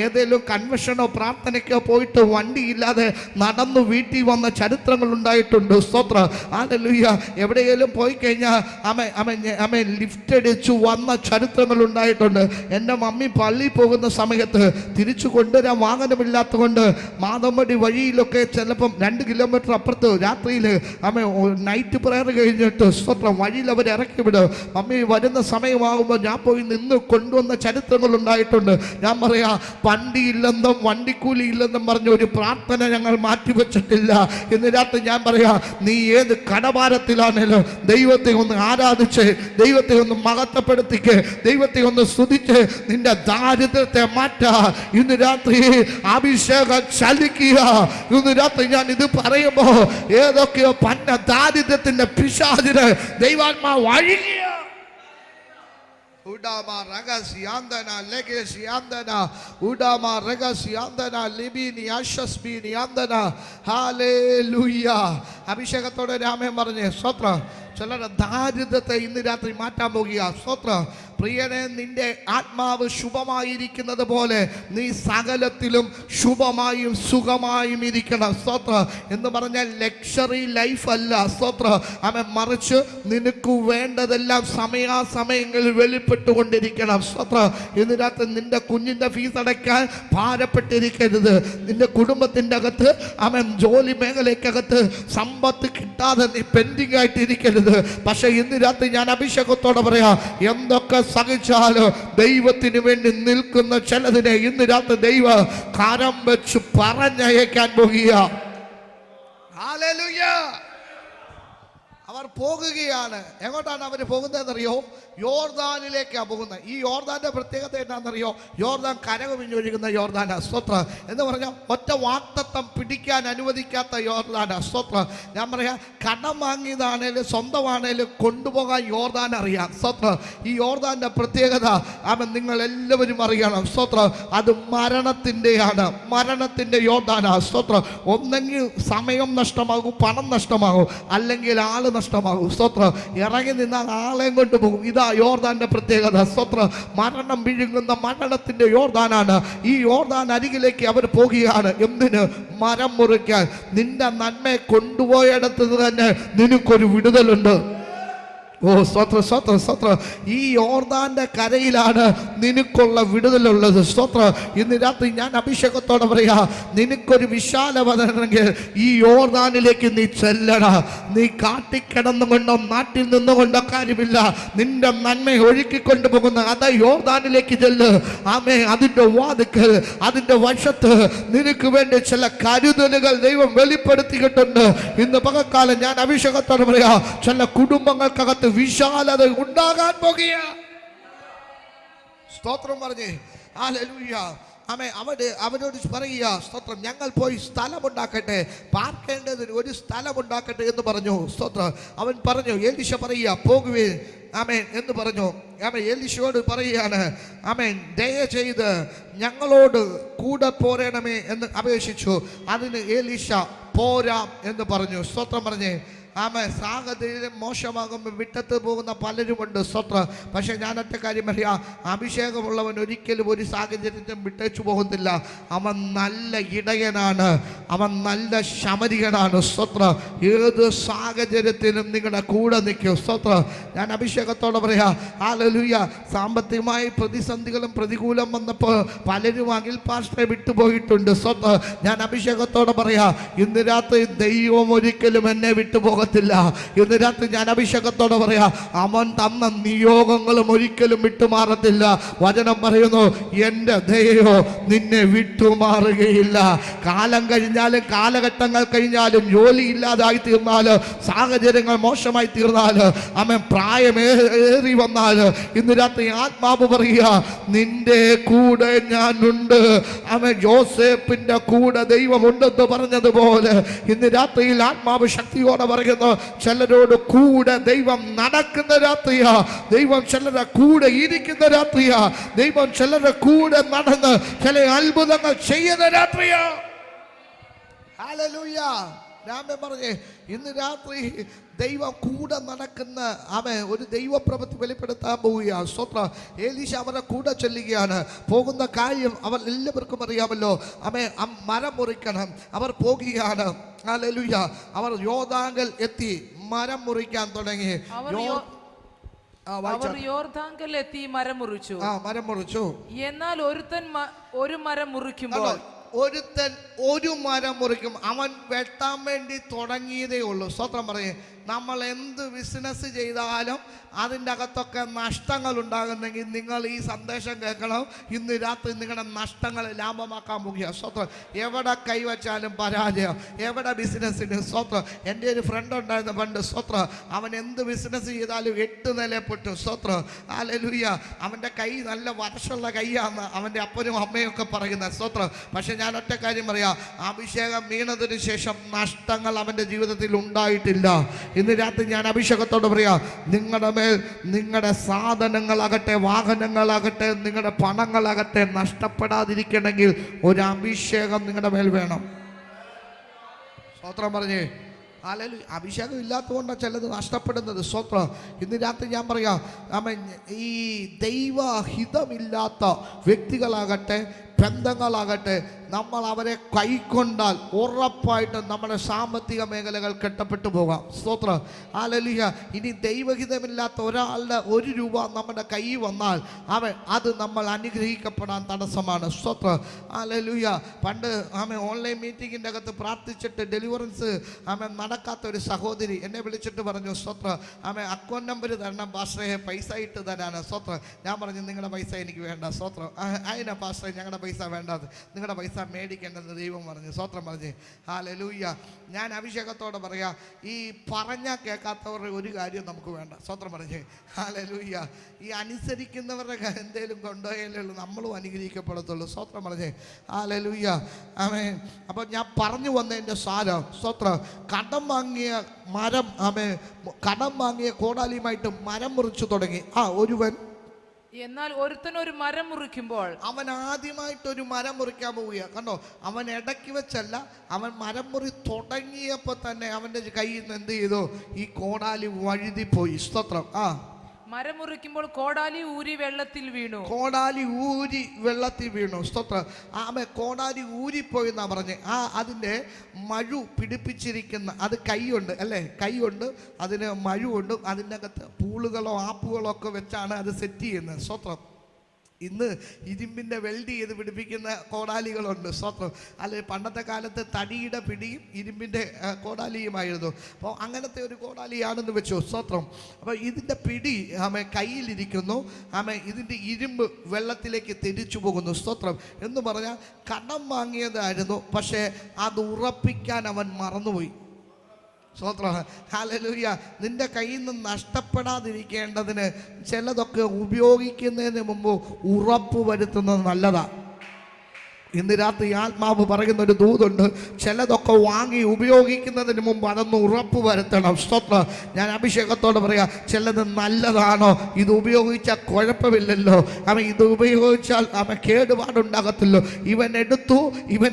ഏതെങ്കിലും കൺവെൻഷനോ പ്രാർത്ഥനയ്ക്കോ പോയിട്ട് വണ്ടി ഇല്ലാതെ നടന്നു വീട്ടിൽ വന്ന ചരിത്രങ്ങൾ ഉണ്ടായിട്ടുണ്ട്. സ്തോത്രം. ഹല്ലേലൂയ. എവിടെയെങ്കിലും പോയി കഴിഞ്ഞാൽ ലിഫ്റ്റ് അടിച്ചു വന്ന ചരിത്രങ്ങൾ ഉണ്ടായിട്ടുണ്ട്. എൻ്റെ മമ്മി പള്ളിയിൽ പോകുന്ന സമയത്ത് തിരിച്ചു കൊണ്ടുവരാൻ വാഹനമില്ലാത്ത കൊണ്ട് മാതമ്പടി വഴിയിലൊക്കെ ചിലപ്പം 2 കിലോമീറ്റർ അപ്പുറത്ത് രാത്രിയിൽ നൈറ്റ് പ്രയർ കഴിഞ്ഞിട്ട് സ്തോത്രം വഴിയിൽ അവർ ഇറക്കി വിടും. മമ്മി വരുന്ന സമയമാകുമ്പോൾ ഞാൻ പോയി നിന്ന് കൊണ്ടുവന്ന ചരിത്രങ്ങൾ ഉണ്ടായിട്ടുണ്ട്. ഞാൻ പറയാ, വണ്ടിയില്ലെന്നും വണ്ടിക്കൂലി ഇല്ലെന്നും പറഞ്ഞ ഒരു പ്രാർത്ഥന ഞങ്ങൾ മാറ്റിവെച്ചിട്ടില്ല. ഇന്ന് രാത്രി ഞാൻ പറയാ, നീ ഏത് കടഭാരത്തിലാണേലും ദൈവത്തെ ഒന്ന് ആരാധിച്ച്, ദൈവത്തെ ഒന്ന് മഹത്വപ്പെടുത്തിക്ക്, ദൈവത്തെ ഒന്ന് സ്തുതിച്ച് നിന്റെ ദാരിദ്ര്യത്തെ മാറ്റാ. ഇന്ന് രാത്രി അഭിഷേകം ചലിക്കുക. ഇന്ന് രാത്രി ഞാൻ ഇത് പറയുമ്പോ ഏതൊക്കെയോ പന്ന ദാരിദ്ര്യത്തിന്റെ പിശാചിന് ദൈവാത്മാവ് അഴുകിയ Udama ragasiandana legesiandana udama ragasiandana libini ashasbini andana hallelujah. അഭിഷേകത്തോടെ Raman പറഞ്ഞേ സ്തോത്രം. ചിലരുടെ ദാരിദ്ര്യത്തെ ഇന്ന് രാത്രി മാറ്റാൻ പോകുക. സ്തോത്രം. പ്രിയനെ, നിന്റെ ആത്മാവ് ശുഭമായിരിക്കുന്നത് പോലെ നീ സകലത്തിലും ശുഭമായും സുഖമായും ഇരിക്കണം. സ്തോത്രം. എന്ന് പറഞ്ഞാൽ ലക്ഷറി ലൈഫ് അല്ല. സ്തോത്രം. അവൻ മറിച്ച് നിനക്ക് വേണ്ടതെല്ലാം സമയാസമയങ്ങളിൽ വെളിപ്പെട്ടുകൊണ്ടിരിക്കണം. സ്തോത്രം. ഇന്ന് രാത്രി നിന്റെ കുഞ്ഞിന്റെ ഫീസ് അടയ്ക്കാൻ ഭാരപ്പെട്ടിരിക്കരുത്. നിന്റെ കുടുംബത്തിൻ്റെ അകത്ത് അവൻ ജോലി മേഖലയ്ക്കകത്ത് സമ്പത്ത് കിട്ടാതെ നീ പെൻഡിങ് ആയിട്ടിരിക്കരുത്. പക്ഷെ ഇന്ന് രാത്രി ഞാൻ അഭിഷേകത്തോടെ പറയാം, എന്തൊക്കെ സഹിച്ചാലും ദൈവത്തിന് വേണ്ടി നിൽക്കുന്ന ചിലതിനെ ഇന്ന് രാത്രി ദൈവ കരം വെച്ച് പറഞ്ഞയക്കാൻ പോകുക. ഹല്ലേലൂയ. അവർ പോകുകയാണ്. എങ്ങോട്ടാണ് അവർ പോകുന്നതെന്നറിയോ? യോർദാനിലേക്കാണ് പോകുന്നത്. ഈ യോർദാന്റെ പ്രത്യേകത എന്താണെന്നറിയോ? യോർദാൻ കരകവിഞ്ഞൊഴുകുന്ന യോർദാന. സ്തോത്രം. എന്ന് പറഞ്ഞാൽ ഒറ്റ വാക്തത്വം പിടിക്കാൻ അനുവദിക്കാത്ത യോർദാന. സ്തോത്രം. ഞാൻ പറയാം, കടം വാങ്ങിയതാണേലും സ്വന്തമാണേലും കൊണ്ടുപോകാൻ യോർദാൻ അറിയാം. സ്തോത്രം. ഈ യോർദാന്റെ പ്രത്യേകത അവൻ നിങ്ങൾ എല്ലാവരും അറിയണം. സ്തോത്രം. അത് മരണത്തിൻ്റെയാണ്. മരണത്തിൻ്റെ യോർദാന. സ്തോത്രം. ഒന്നെങ്കിൽ സമയം നഷ്ടമാകും, പണം നഷ്ടമാകും, അല്ലെങ്കിൽ ആള് നഷ്ടമാകും. സ്തോത്രം. ഇറങ്ങി നിന്നാൽ ആളെയും കൊണ്ടുപോകും. ഇതാ യോർദാന്റെ പ്രത്യേകത. സ്തോത്രം. മരണം വിഴുങ്ങുന്ന മരണത്തിന്റെ യോർദാനാണ്. ഈ യോർദാൻ അരികിലേക്ക് അവർ പോകുകയാണ്. എന്തിന്? മരം മുറിക്കാൻ. നിന്റെ നന്മയെ കൊണ്ടുപോയിടത്ത് തന്നെ നിനക്കൊരു വിടുതലുണ്ട്. ഓ സ്തോത്രം, സ്തോത്രം, സ്തോത്രം. ഈ യോർദാന്റെ കരയിലാണ് നിനക്കുള്ള വിടുതലുള്ളത്. സ്തോത്രം. ഇന്ന് രാത്രി ഞാൻ അഭിഷേകത്തോടെ പറയാ, നിനക്കൊരു വിശാലവതണെങ്കിൽ ഈ യോർദാനിലേക്ക് നീ ചെല്ലണം. നീ കാട്ടിക്കിടന്നുകൊണ്ടോ നാട്ടിൽ നിന്നുകൊണ്ടോ കാര്യമില്ല. നിന്റെ നന്മ ഒഴുക്കിക്കൊണ്ടു പോകുന്ന അതാ യോർദാനിലേക്ക് ചെല്ല്. ആമേ. അതിൻ്റെ വാതിക്കൽ, അതിൻ്റെ വശത്ത് നിനക്ക് വേണ്ടി ചില കരുതലുകൾ ദൈവം വെളിപ്പെടുത്തിയിട്ടുണ്ട്. ഇന്ന് പകൽക്കാലം ഞാൻ അഭിഷേകത്തോടെ പറയാ, ചില കുടുംബങ്ങൾക്കകത്ത് വിശാലത ഉണ്ടാകാൻ പോകുക. സ്തോത്രം പറഞ്ഞേ. ഹല്ലേലൂയ. ആമേ. അവനോട് പറയുക, സ്തോത്രം, ഞങ്ങൾ പോയി സ്ഥലമുണ്ടാക്കട്ടെ, പാർക്കേണ്ടതിന് ഒരു സ്ഥലമുണ്ടാക്കട്ടെ എന്ന് പറഞ്ഞു. സ്തോത്രം. അവൻ പറഞ്ഞു, എലീശ പറയുക, പോകുവേ ആമേൻ എന്ന് പറഞ്ഞു. ആമേൻ. എലീശയോട് പറയുകയാണ്, ആമേൻ, ദയചെയ്ത് ഞങ്ങളോട് കൂടെ പോരണമേ എന്ന് അപേക്ഷിച്ചു. അതിന് എലീശ പോരാം എന്ന് പറഞ്ഞു. സ്തോത്രം പറഞ്ഞേ. ആമേൻ. സാഹചര്യം മോശമാകുമ്പോൾ വിട്ടത്ത് പോകുന്ന പലരുമുണ്ട്. സ്തോത്രം. പക്ഷെ ഞാൻ ഒറ്റ കാര്യം പറയാം, അഭിഷേകമുള്ളവൻ ഒരിക്കലും ഒരു സാഹചര്യത്തിനും വിട്ടേച്ചു പോകുന്നില്ല. അവൻ നല്ല ഇടയനാണ്, അവൻ നല്ല ശമരികനാണ്. സ്തോത്രം. ഏത് സാഹചര്യത്തിലും നിങ്ങളുടെ കൂടെ നിൽക്കും. സ്തോത്രം. ഞാൻ അഭിഷേകത്തോടെ പറയാം, ഹല്ലേലൂയ. സാമ്പത്തികമായി പ്രതിസന്ധികളും പ്രതികൂലം വന്നപ്പോൾ പലരും അഖിൽ പാസ്റ്ററെ വിട്ടുപോയിട്ടുണ്ട്. സ്തോത്രം. ഞാൻ അഭിഷേകത്തോടെ പറയാം, ഇന്ന് രാത്രി ദൈവം ഒരിക്കലും എന്നെ വിട്ടുപോകും. ഇന്ന് രാത്രി ഞാൻ അഭിഷേകത്തോടെ പറയാ, അവൻ തന്ന നിയോഗങ്ങളും ഒരിക്കലും വിട്ടുമാറത്തില്ല. വചനം പറയുന്നു, എൻ്റെ ദയയോ നിന്നെ വിട്ടുമാറുകയില്ല. കാലം കഴിഞ്ഞാലും കാലഘട്ടങ്ങൾ കഴിഞ്ഞാലും ജോലി ഇല്ലാതായി തീർന്നാല്, സാഹചര്യങ്ങൾ മോശമായി തീർന്നാല്, അവൻ പ്രായമേറി വന്നാല്, ഇന്ന് രാത്രി ആത്മാവ് പറയുക, നിന്റെ കൂടെ ഞാനുണ്ട്. അവൻ യോസേപ്പിന്റെ കൂടെ ദൈവമുണ്ടെന്ന് പറഞ്ഞതുപോലെ ഇന്ന് രാത്രിയിൽ ആത്മാവ് ശക്തിയോടെ പറയുക, ചിലരോട് കൂടെ ദൈവം നടക്കുന്ന രാത്രിയാ. ദൈവം ചിലരുടെ കൂടെ ഇരിക്കുന്ന രാത്രിയാ. ദൈവം ചിലരുടെ കൂടെ നടന്ന് ചില അത്ഭുതങ്ങൾ ചെയ്യുന്ന രാത്രിയാ. ഹല്ലേലൂയ. രാമൻ പറഞ്ഞേ, ഇന്ന് രാത്രി ദൈവം കൂടെ നടക്കുന്ന അവൻ ഒരു ദൈവപ്രവൃത്തി വെളിപ്പെടുത്താൻ പോവുകയാണ്. സ്തോത്രം. എലീശ അവരുടെ കൂടെ ചെല്ലുകയാണ്. പോകുന്ന കാര്യം അവർ എല്ലാവർക്കും അറിയാമല്ലോ. മരം മുറിക്കണം. അവർ പോകുകയാണ്. ഹല്ലേലൂയ. അവർ യോർദാങ്കൽ എത്തി മരം മുറിക്കാൻ തുടങ്ങി. യോർദാങ്കൽ എത്തി മരം മുറിച്ചു. മരം മുറിച്ചു. എന്നാൽ ഒരുത്തൻ ഒരു മരം മുറിക്കുമ്പോൾ ഒരുത്തൻ ഒരു മരം മുറിക്കും. അവൻ വെട്ടാൻ വേണ്ടി തുടങ്ങിയതേ ഉള്ളൂ. സ്തോത്രം പറയേ. നമ്മൾ എന്ത് ബിസിനസ് ചെയ്താലും അതിൻ്റെ അകത്തൊക്കെ നഷ്ടങ്ങൾ ഉണ്ടാകുന്നെങ്കിൽ നിങ്ങൾ ഈ സന്ദേശം കേൾക്കണം. ഇന്ന് രാത്രി നിങ്ങളുടെ നഷ്ടങ്ങൾ ലാഭമാക്കാൻ പോകുക. സ്വത്രം. എവിടെ കൈവച്ചാലും പരാജയം, എവിടെ ബിസിനസ്സിന്. സ്വത്രം. എൻ്റെ ഒരു ഫ്രണ്ട് ഉണ്ടായിരുന്ന പണ്ട്. സ്വത്രം. അവൻ എന്ത് ബിസിനസ് ചെയ്താലും 8 നിലപ്പെട്ടു. സ്വത്രം. ഹല്ലേലൂയ. അവൻ്റെ കൈ നല്ല വരച്ചുള്ള കൈയാന്ന് അവൻ്റെ അപ്പനും അമ്മയും ഒക്കെ പറയുന്നത്. സ്വത്രം. പക്ഷെ ഞാൻ ഒറ്റ കാര്യം പറയാം, അഭിഷേകം വീണതിന് ശേഷം നഷ്ടങ്ങൾ അവൻ്റെ ജീവിതത്തിൽ ഉണ്ടായിട്ടില്ല. ഇന്ന് രാത്രി ഞാൻ അഭിഷേകത്തോട് പറയാം, നിങ്ങളുടെ മേൽ നിങ്ങളുടെ സാധനങ്ങളാകട്ടെ, വാഹനങ്ങളാകട്ടെ, നിങ്ങളുടെ പണങ്ങളാകട്ടെ നഷ്ടപ്പെടാതിരിക്കണമെങ്കിൽ ഒരു അഭിഷേകം നിങ്ങളുടെ മേൽ വേണം. സ്തോത്രം പറഞ്ഞേ. അല്ലെങ്കിൽ അഭിഷേകം ഇല്ലാത്തതുകൊണ്ടാണ് ചിലത് നഷ്ടപ്പെടുന്നത്. സ്വത്രം. ഇന്ന് രാത്രി ഞാൻ പറയാം, ഈ ദൈവഹിതമില്ലാത്ത വ്യക്തികളാകട്ടെ, ബന്ധങ്ങളാകട്ടെ, നമ്മൾ അവരെ കൈക്കൊണ്ടാൽ ഉറപ്പായിട്ടും നമ്മുടെ സാമ്പത്തിക മേഖലകൾ കെട്ടപ്പെട്ടു പോകാം. സ്തോത്രം. ഹല്ലേലൂയ. ഇനി ദൈവഹിതമില്ലാത്ത ഒരാളുടെ 1 രൂപ നമ്മുടെ കയ്യിൽ വന്നാൽ അത് നമ്മൾ അനുഗ്രഹിക്കപ്പെടാൻ തടസ്സമാണ്. സ്തോത്രം. ഹല്ലേലൂയ. പണ്ട് ഓൺലൈൻ മീറ്റിങ്ങിൻ്റെ അകത്ത് പ്രാർത്ഥിച്ചിട്ട് ഡെലിവറൻസ് നടക്കാത്ത ഒരു സഹോദരി എന്നെ വിളിച്ചിട്ട് പറഞ്ഞു, സ്തോത്രം, അക്കൗണ്ട് നമ്പർ തരണം പാസ്റ്ററെ, പൈസ ഇട്ട് തരാനാണ്. സ്തോത്രം. ഞാൻ പറഞ്ഞു, നിങ്ങളുടെ പൈസ എനിക്ക് വേണ്ട. സ്തോത്രം. അതിനാ പാസ്റ്ററെ, ഞങ്ങളുടെ പൈസ വേണ്ടത്, നിങ്ങളുടെ പൈസ മേടിക്കേണ്ടെന്ന് ദൈവം പറഞ്ഞു. സ്വത്രം പറഞ്ഞ്. ഹല്ലേലൂയ. ഞാൻ അഭിഷേകത്തോടെ പറയാം, ഈ പറഞ്ഞാൽ കേൾക്കാത്തവരുടെ ഒരു കാര്യം നമുക്ക് വേണ്ട. സ്വത്രം പറഞ്ഞ്. ഹല്ലേലൂയ. ഈ അനുസരിക്കുന്നവരുടെ എന്തേലും കൊണ്ടുപോയാലേ ഉള്ളൂ നമ്മളും അനുഗ്രഹിക്കപ്പെടത്തുള്ളൂ. സ്വത്രം പറഞ്ഞ്. ഹല്ലേലൂയ. ആമേൻ. അപ്പോൾ ഞാൻ പറഞ്ഞു വന്നതിൻ്റെ സാരം, സ്വത്രം, കടം വാങ്ങിയ മരം, കടം വാങ്ങിയ കോടാലിയുമായിട്ട് മരം മുറിച്ചു തുടങ്ങി. ഒരുവൻ എന്നാൽ ഒരുത്തൻ ഒരു മരം മുറിക്കുമ്പോൾ അവൻ ആദ്യമായിട്ടൊരു മരം മുറിക്കാൻ പോവുക. കണ്ടോ, അവൻ ഇടയ്ക്ക് വെച്ചല്ല, അവൻ മരം മുറി തുടങ്ങിയപ്പോൾ തന്നെ അവൻ്റെ കയ്യിൽ നിന്ന് എന്ത് ചെയ്തു? ഈ കോടാലി വഴുതിപ്പോയി. സ്തോത്രം. മരം മുറിക്കുമ്പോൾ കോടാലി ഊരി വെള്ളത്തിൽ വീണു. കോടാലി ഊരി വെള്ളത്തിൽ വീണു. സ്തോത്രം. കോടാലി ഊരിപ്പോയി എന്നാ പറഞ്ഞ്. അതിൻ്റെ മഴു പിടിപ്പിച്ചിരിക്കുന്ന അത് കൈയുണ്ട് അല്ലേ, കൈയുണ്ട്, അതിന് മഴുണ്ട്, അതിൻ്റെ അകത്ത് പൂളുകളോ ആപ്പുകളോ ഒക്കെ വെച്ചാണ് അത് സെറ്റ് ചെയ്യുന്നത്. സ്തോത്രം. ഇന്ന് ഇരുമ്പിൻ്റെ വെൽഡ് ചെയ്ത് പിടിപ്പിക്കുന്ന കോടാലികളുണ്ട്. സ്വത്രം. അല്ലെങ്കിൽ പണ്ടത്തെ കാലത്ത് തടിയുടെ പിടിയും ഇരുമ്പിൻ്റെ കോടാലിയുമായിരുന്നു. അപ്പോൾ അങ്ങനത്തെ ഒരു കോടാലിയാണെന്ന് വെച്ചു. സ്വത്രം. അപ്പോൾ ഇതിൻ്റെ പിടി കയ്യിലിരിക്കുന്നു, ഇതിൻ്റെ ഇരുമ്പ് വെള്ളത്തിലേക്ക് തിരിച്ചു പോകുന്നു. സ്തോത്രം. എന്ന് പറഞ്ഞാൽ കടം വാങ്ങിയതായിരുന്നു, പക്ഷേ അത് ഉറപ്പിക്കാൻ അവൻ മറന്നുപോയി. സ്തോത്രം. ഹല്ലേലൂയ. നിന്റെ കയ്യിൽ നിന്ന് നഷ്ടപ്പെടാതിരിക്കേണ്ടതിന് ചിലതൊക്കെ ഉപയോഗിക്കുന്നതിന് മുമ്പ് ഉറപ്പ് വരുത്തുന്നത് നല്ലതാണ്. ഇന്ന് രാത്രി ആത്മാവ് പറയുന്ന ഒരു ദൂതുണ്ട്, ചിലതൊക്കെ വാങ്ങി ഉപയോഗിക്കുന്നതിന് മുമ്പ് അതൊന്ന് ഉറപ്പ് വരുത്തണം. സ്തോത്രം. ഞാൻ അഭിഷേകത്തോട് പറയാം, ചിലത് നല്ലതാണോ, ഇത് ഉപയോഗിച്ചാൽ കുഴപ്പമില്ലല്ലോ, ഇത് ഉപയോഗിച്ചാൽ കേടുപാടുണ്ടാകത്തില്ലോ. ഇവൻ എടുത്തു, ഇവൻ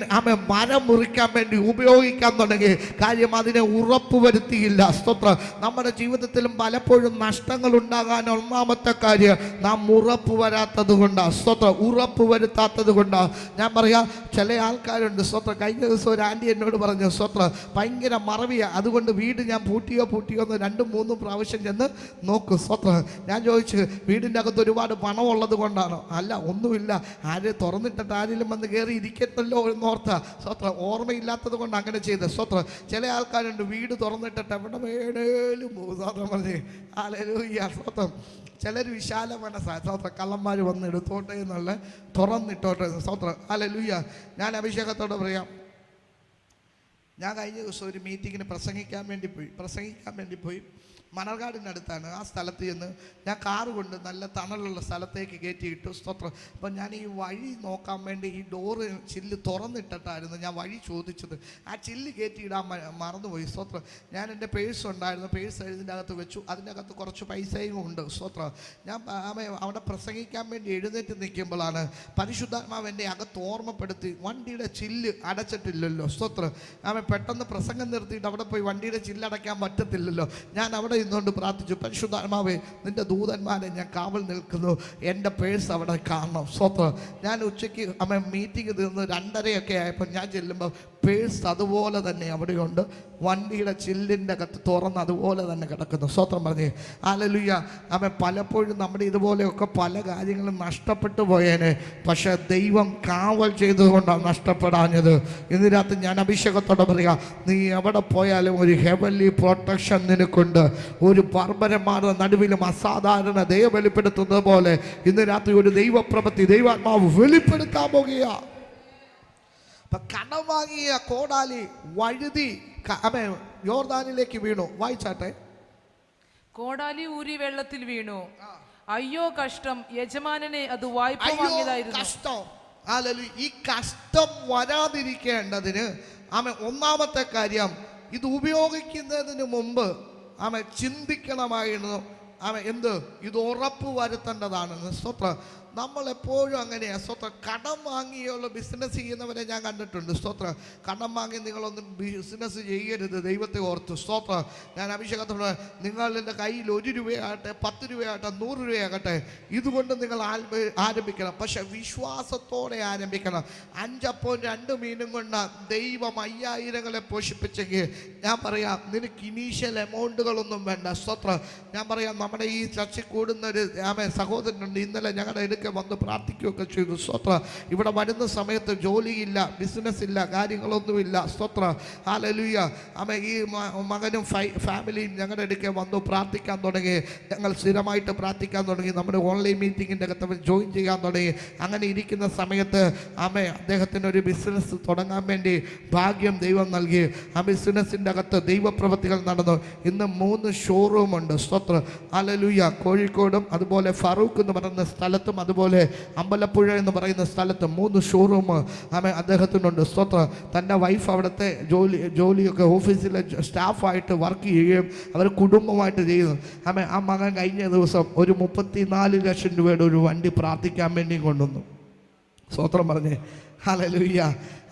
മരം മുറിക്കാൻ വേണ്ടി ഉപയോഗിക്കാൻ തുടങ്ങി, കാര്യം അതിനെ ഉറപ്പ് വരുത്തിയില്ല. സ്തോത്രം. നമ്മുടെ ജീവിതത്തിലും പലപ്പോഴും നഷ്ടങ്ങൾ ഉണ്ടാകാൻ ഒന്നാമത്തെ കാര്യം നാം ഉറപ്പ് വരാത്തത് കൊണ്ടാണ്. സ്തോത്രം. ഉറപ്പ് വരുത്താത്തത് കൊണ്ടാണ്. ഞാൻ പറയാം, ചില ആൾക്കാരുണ്ട്. സ്വത്രം. കഴിഞ്ഞ ദിവസം ഒരു ആൻറ്റി എന്നോട് പറഞ്ഞു, സ്വത്രം, ഭയങ്കര മറവിയാണ്, അതുകൊണ്ട് വീട് ഞാൻ പൂട്ടിയോ എന്ന് 2-3 പ്രാവശ്യം ചെന്ന് നോക്കും. സ്വത്രം. ഞാൻ ചോദിച്ചു, വീടിൻ്റെ അകത്ത് ഒരുപാട് പണമുള്ളത് കൊണ്ടാണോ? അല്ല, ഒന്നുമില്ല, ആര് തുറന്നിട്ടിട്ട് ആരെങ്കിലും വന്ന് കയറി ഇരിക്കത്തല്ലോ എന്നോർത്താ. സ്വത്രം. ഓർമ്മയില്ലാത്തത് കൊണ്ട് അങ്ങനെ ചെയ്ത്. സ്വത്രം. ചില ആൾക്കാരുണ്ട്, വീട് തുറന്നിട്ടിട്ട് എവിടെ വേണേലും പോകും. സ്വത്രം പറഞ്ഞേ. ഹല്ലേലൂയ. സ്വത്രം. ചിലർ വിശാല മനസ്സാണ്. സ്വത്രം. കള്ളന്മാർ വന്ന് എടുത്തോട്ടെ എന്നുള്ള, തുറന്നിട്ടോട്ടെ. സ്വത്രം. ഹല്ലേലൂയ. ഞാൻ അഭിഷേകത്തോടെ പറയാം, ഞാൻ കഴിഞ്ഞ ദിവസം ഒരു മീറ്റിങ്ങിന് പ്രസംഗിക്കാൻ വേണ്ടി പോയി. മണർകാടിനടുത്താണ്. ആ സ്ഥലത്ത് ചെന്ന് ഞാൻ കാറ് കൊണ്ട് നല്ല തണലുള്ള സ്ഥലത്തേക്ക് കയറ്റിയിട്ടു. സ്തോത്രം. അപ്പം ഞാൻ ഈ വഴി നോക്കാൻ വേണ്ടി ഈ ഡോറ് ചില്ല് തുറന്നിട്ടിട്ടായിരുന്നു ഞാൻ വഴി ചോദിച്ചത്. ആ ചില്ല് കയറ്റിയിടാൻ മറന്നുപോയി. സ്തോത്രം. ഞാൻ എൻ്റെ പേഴ്സ് ഉണ്ടായിരുന്നു, പേഴ്സ് ഇതിൻ്റെ അകത്ത് വെച്ചു. അതിൻ്റെ അകത്ത് കുറച്ച് പൈസയും ഉണ്ട്. സ്തോത്രം. ഞാൻ അവിടെ പ്രസംഗിക്കാൻ വേണ്ടി എഴുന്നേറ്റ് നിൽക്കുമ്പോഴാണ് പരിശുദ്ധാത്മാവ് എൻ്റെ അകത്ത് ഓർമ്മപ്പെടുത്തി, വണ്ടിയുടെ ചില്ല് അടച്ചിട്ടില്ലല്ലോ. സ്തോത്രം. പെട്ടെന്ന് പ്രസംഗം നിർത്തിയിട്ട് അവിടെ പോയി വണ്ടിയുടെ ചില്ലടയ്ക്കാൻ പറ്റത്തില്ലല്ലോ. ഞാൻ അവിടെ നിന്നുകൊണ്ട് പ്രാർത്ഥിച്ചു, പരിശുദ്ധാത്മാവേ നിന്റെ ദൂതന്മാരെ ഞാൻ കാവൽ നിൽക്കുന്നു, എൻ്റെ പേഴ്സ് അവിടെ കാണണം. സ്വത്രം. ഞാൻ ഉച്ചയ്ക്ക് മീറ്റിംഗ് തീർന്ന് 2:30 ആയപ്പോൾ ഞാൻ ചെല്ലുമ്പോൾ പേഴ്സ് അതുപോലെ തന്നെ അവിടെയുണ്ട്. വണ്ടിയുടെ ചില്ലിൻ്റെ അകത്ത് തുറന്ന് അതുപോലെ തന്നെ കിടക്കുന്നു. സ്വത്രം പറഞ്ഞേ ഹല്ലേലൂയ. പലപ്പോഴും നമ്മുടെ ഇതുപോലെയൊക്കെ പല കാര്യങ്ങളും നഷ്ടപ്പെട്ടു പോയേനെ, പക്ഷേ ദൈവം കാവൽ ചെയ്തുകൊണ്ടാണ് നഷ്ടപ്പെടാഞ്ഞത്. ഇന്ന് രാത്രി ഞാൻ അഭിഷേകത്തോടെ പറയുക, നീ എവിടെ പോയാലും ഒരു ഹെവൻലി പ്രൊട്ടക്ഷൻ നിനക്കുണ്ട്. ഒരു പർവ്വതന്മാരുടെ നടുവിലും അസാധാരണ ദൈവം വെളിപ്പെടുത്തുന്നത് പോലെ ഇന്ന് രാത്രി ഒരു ദൈവപ്രവൃത്തി ദൈവാത്മാവ് വെളിപ്പെടുത്താൻ പോകുക. കടം വാങ്ങിയ കോടാലി വഴുതി യോർദാനിലേക്ക് വീണു. വായിച്ചാട്ടെ. കോടാലി ഊരി വെള്ളത്തിൽ വീണു. അയ്യോ കഷ്ടം, യജമാനനെ അത് വായ്പ വാങ്ങിയതായിരുന്നു. കഷ്ടം. ഈ കഷ്ടം വരാതിരിക്കേണ്ടതിന് ഒന്നാമത്തെ കാര്യം, ഇത് ഉപയോഗിക്കുന്നതിന് മുമ്പ് ചിന്തിക്കണമായിരുന്നു. എന്ത് ഇത് ഉറപ്പ് വരുത്തേണ്ടതാണെന്ന്. സ്വത്രം. നമ്മളെപ്പോഴും അങ്ങനെയാണ്. സ്വത്രം. കടം വാങ്ങിയുള്ള ബിസിനസ് ചെയ്യുന്നവരെ ഞാൻ കണ്ടിട്ടുണ്ട്. സ്വത്രം. കടം വാങ്ങി നിങ്ങളൊന്നും ബിസിനസ് ചെയ്യരുത്, ദൈവത്തെ ഓർത്ത്. സ്വത്രം. ഞാൻ അഭിഷേകത്തോട്, നിങ്ങളുടെ കയ്യിൽ 1 രൂപയാകട്ടെ, 10 രൂപയാകട്ടെ, 100 രൂപയാകട്ടെ, ഇതുകൊണ്ട് നിങ്ങൾ ആരംഭിക്കണം. പക്ഷെ വിശ്വാസത്തോടെ ആരംഭിക്കണം. 5 അപ്പവും 2 മീനും കൊണ്ട് ദൈവം 5000ങ്ങളെ പോഷിപ്പിച്ചെങ്കിൽ ഞാൻ പറയാം, നിനക്ക് ഇനീഷ്യൽ എമൗണ്ടുകളൊന്നും വേണ്ട. സ്വത്രം. ഞാൻ പറയാം, നമ്മുടെ ഈ ചർച്ചയിൽ കൂടുന്ന ഒരു സഹോദരനുണ്ട്. ഇന്നലെ ഞങ്ങളുടെ വന്ന് പ്രാർത്ഥിക്കുകയൊക്കെ ചെയ്തു. സ്തോത്ര. ഇവിടെ വരുന്ന സമയത്ത് ജോലിയില്ല, ബിസിനസ് ഇല്ല, കാര്യങ്ങളൊന്നുമില്ല. സ്തോത്ര. ഹല്ലേലൂയ. ഈ മകനും ഫാമിലിയും ഞങ്ങളുടെ അടുക്കെ വന്നു പ്രാർത്ഥിക്കാൻ തുടങ്ങി. ഞങ്ങൾ സ്ഥിരമായിട്ട് പ്രാർത്ഥിക്കാൻ തുടങ്ങി. നമ്മുടെ ഓൺലൈൻ മീറ്റിങ്ങിൻ്റെ അകത്ത് ജോയിൻ ചെയ്യാൻ തുടങ്ങി. അങ്ങനെ ഇരിക്കുന്ന സമയത്ത് അദ്ദേഹത്തിന് ഒരു ബിസിനസ് തുടങ്ങാൻ വേണ്ടി ഭാഗ്യം ദൈവം നൽകി. ആ ബിസിനസ്സിൻ്റെ അകത്ത് ദൈവപ്രവൃത്തികൾ നടന്നു. ഇന്ന് 3 ഷോറൂമുണ്ട്. സ്തോത്ര. ഹല്ലേലൂയ. കോഴിക്കോടും അതുപോലെ ഫറൂഖ് എന്ന് പറയുന്ന സ്ഥലത്തും അതുപോലെ അമ്പലപ്പുഴ എന്ന് പറയുന്ന സ്ഥലത്ത് 3 ഷോറൂം അദ്ദേഹത്തിനുണ്ട്. സ്തോത്രം. തൻ്റെ വൈഫ് അവിടുത്തെ ജോലിയൊക്കെ ഓഫീസിലെ സ്റ്റാഫായിട്ട് വർക്ക് ചെയ്യുകയും അവർ കുടുംബമായിട്ട് ചെയ്യുന്നു. ആ മകൻ കഴിഞ്ഞ ദിവസം ഒരു 34 ലക്ഷം രൂപയുടെ ഒരു വണ്ടി പ്രാർത്ഥിക്കാൻ വേണ്ടി കൊണ്ടുവന്നു. സ്തോത്രം പറഞ്ഞേ ഹല്ലേലൂയ.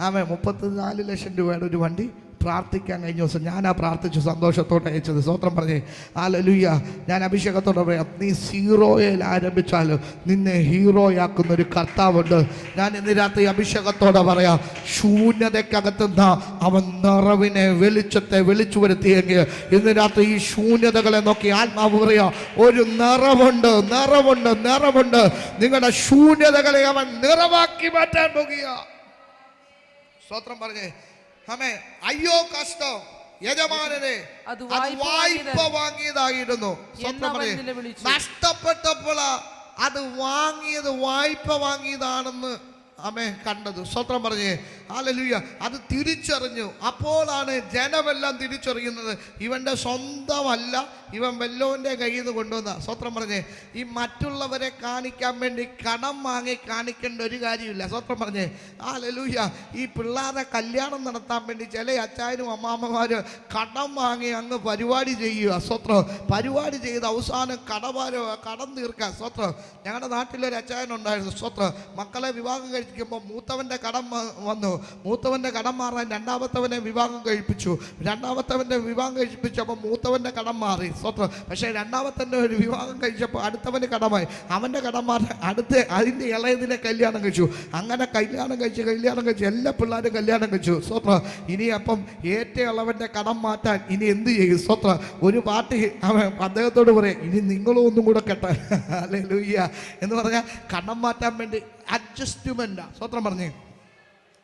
34 ലക്ഷം രൂപയുടെ ഒരു വണ്ടി പ്രാർത്ഥിക്കാൻ കഴിഞ്ഞ ദിവസം ഞാനാ പ്രാർത്ഥിച്ചു സന്തോഷത്തോടെ അയച്ചത്. സ്തോത്രം പറഞ്ഞേ ഹല്ലേലൂയ. ഞാൻ അഭിഷേകത്തോടെ പറയാം, നീ 0യിൽ ആരംഭിച്ചാലും നിന്നെ ഹീറോയാക്കുന്ന ഒരു കർത്താവുണ്ട്. ഞാൻ ഇന്ന് രാത്രി അഭിഷേകത്തോടെ പറയാം, ശൂന്യതയ്ക്കകത്തുനിന്ന് അവൻ നിറവിനെ വെളിച്ചത്തെ വിളിച്ചു വരുത്തിയെങ്കിൽ ഇന്ന് രാത്രി ഈ ശൂന്യതകളെ നോക്കി ആത്മാവ് പറയാ, ഒരു നിറവുണ്ട്, നിറവുണ്ട്, നിറവുണ്ട്. നിങ്ങളുടെ ശൂന്യതകളെ അവൻ നിറവാക്കി മാറ്റാൻ പോകുക. സ്തോത്രം പറഞ്ഞേ. അയ്യോ കഷ്ടം, യജമാനനെ അത് വായ്പ വാങ്ങിയതായിരുന്നു. നഷ്ടപ്പെട്ടപ്പോൾ അത് വാങ്ങിയത് വായ്പ വാങ്ങിയതാണെന്ന് കണ്ടത്. സ്വത്രം പറഞ്ഞേ ഹല്ലേലൂയ. അത് തിരിച്ചറിഞ്ഞു. അപ്പോഴാണ് ജനമെല്ലാം തിരിച്ചറിയുന്നത് ഇവൻ്റെ സ്വന്തമല്ല, ഇവൻ വല്ലോൻ്റെ കയ്യിൽ നിന്ന് കൊണ്ടുവന്ന. സ്വത്രം പറഞ്ഞേ. ഈ മറ്റുള്ളവരെ കാണിക്കാൻ വേണ്ടി കടം വാങ്ങി കാണിക്കേണ്ട ഒരു കാര്യമില്ല. സ്വത്രം പറഞ്ഞേ ഹല്ലേലൂയ. ഈ പിള്ളേരെ കല്യാണം നടത്താൻ വേണ്ടി ചില അച്ചായനും അമ്മാമ്മമാര് കടം വാങ്ങി അങ്ങ് പരിപാടി ചെയ്യുക. സ്വത്രം. പരിപാടി ചെയ്ത് അവസാനം കടം തീർക്കുക. സ്വത്രം. ഞങ്ങളുടെ നാട്ടിലൊരു അച്ചായനുണ്ടായിരുന്നു. സ്വത്രം. മക്കളെ വിവാഹം കഴിക്കുമ്പോൾ മൂത്തവൻ്റെ കടം വന്നു. മൂത്തവൻ്റെ കടം മാറാൻ രണ്ടാമത്തവനെ വിവാഹം കഴിപ്പിച്ചു. രണ്ടാമത്തവൻ്റെ വിവാഹം കഴിപ്പിച്ചപ്പോൾ മൂത്തവൻ്റെ കടം മാറി. സ്വത്രം. പക്ഷേ രണ്ടാമത്തൻ്റെ ഒരു വിവാഹം കഴിച്ചപ്പോൾ അടുത്തവന് കടമായി. അവൻ്റെ കടം മാറി അതിൻ്റെ ഇളയതിനെ കല്യാണം കഴിച്ചു. അങ്ങനെ കല്യാണം കഴിച്ച് എല്ലാ പിള്ളേരും കല്യാണം കഴിച്ചു. സ്വത്രം. ഇനി അപ്പം ഏറ്റവും ഇളവൻ്റെ കടം മാറ്റാൻ ഇനി എന്ത് ചെയ്യും? സ്വത്രം. ഒരു പാർട്ടി അദ്ദേഹത്തോട് പറയാം, ഇനി നിങ്ങളും ഒന്നും കൂടെ കെട്ടാൻ ഹല്ലേലൂയ എന്ന് പറഞ്ഞാൽ കടം മാറ്റാൻ വേണ്ടി അഡ്ജസ്റ്റ്മെൻ്റാ. സ്വത്രം പറഞ്ഞേ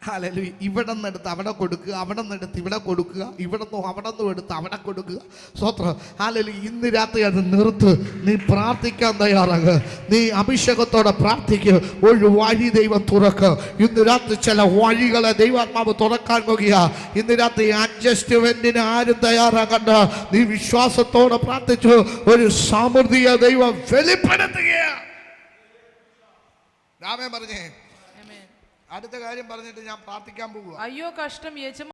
ഹല്ലേലൂയ. ഇവിടെ നിന്ന് എടുത്ത് അവിടെ കൊടുക്കുക, അവിടെ നിന്ന് എടുത്ത് ഇവിടെ കൊടുക്കുക, ഇവിടെ നിന്ന് അവിടെ നിന്നും എടുത്ത് അവിടെ കൊടുക്കുക. സ്വത്രം. ഹല്ലേലൂയ. ഇന്ന് രാത്രി അത് നിർത്ത്. നീ പ്രാർത്ഥിക്കാൻ തയ്യാറാകുക. നീ അഭിഷേകത്തോടെ പ്രാർത്ഥിക്കുക. ഒരു വഴി ദൈവം തുറക്കുക. ഇന്ന് രാത്രി ചില വഴികളെ ദൈവാത്മാവ് തുറക്കാൻ പോകുക. ഇന്ന് രാത്രി അഡ്ജസ്റ്റ്മെന്റിന് ആരും തയ്യാറാകണ്ട. നീ വിശ്വാസത്തോടെ പ്രാർത്ഥിച്ചു ഒരു സമൃദ്ധിയെ ദൈവം വെളിപ്പെടുത്തുകയാണ്. രാമേ പറഞ്ഞേ. അടുത്ത കാര്യം പറഞ്ഞിട്ട് ഞാൻ പ്രാർത്ഥിക്കാൻ പോകുക. അയ്യോ കഷ്ടം,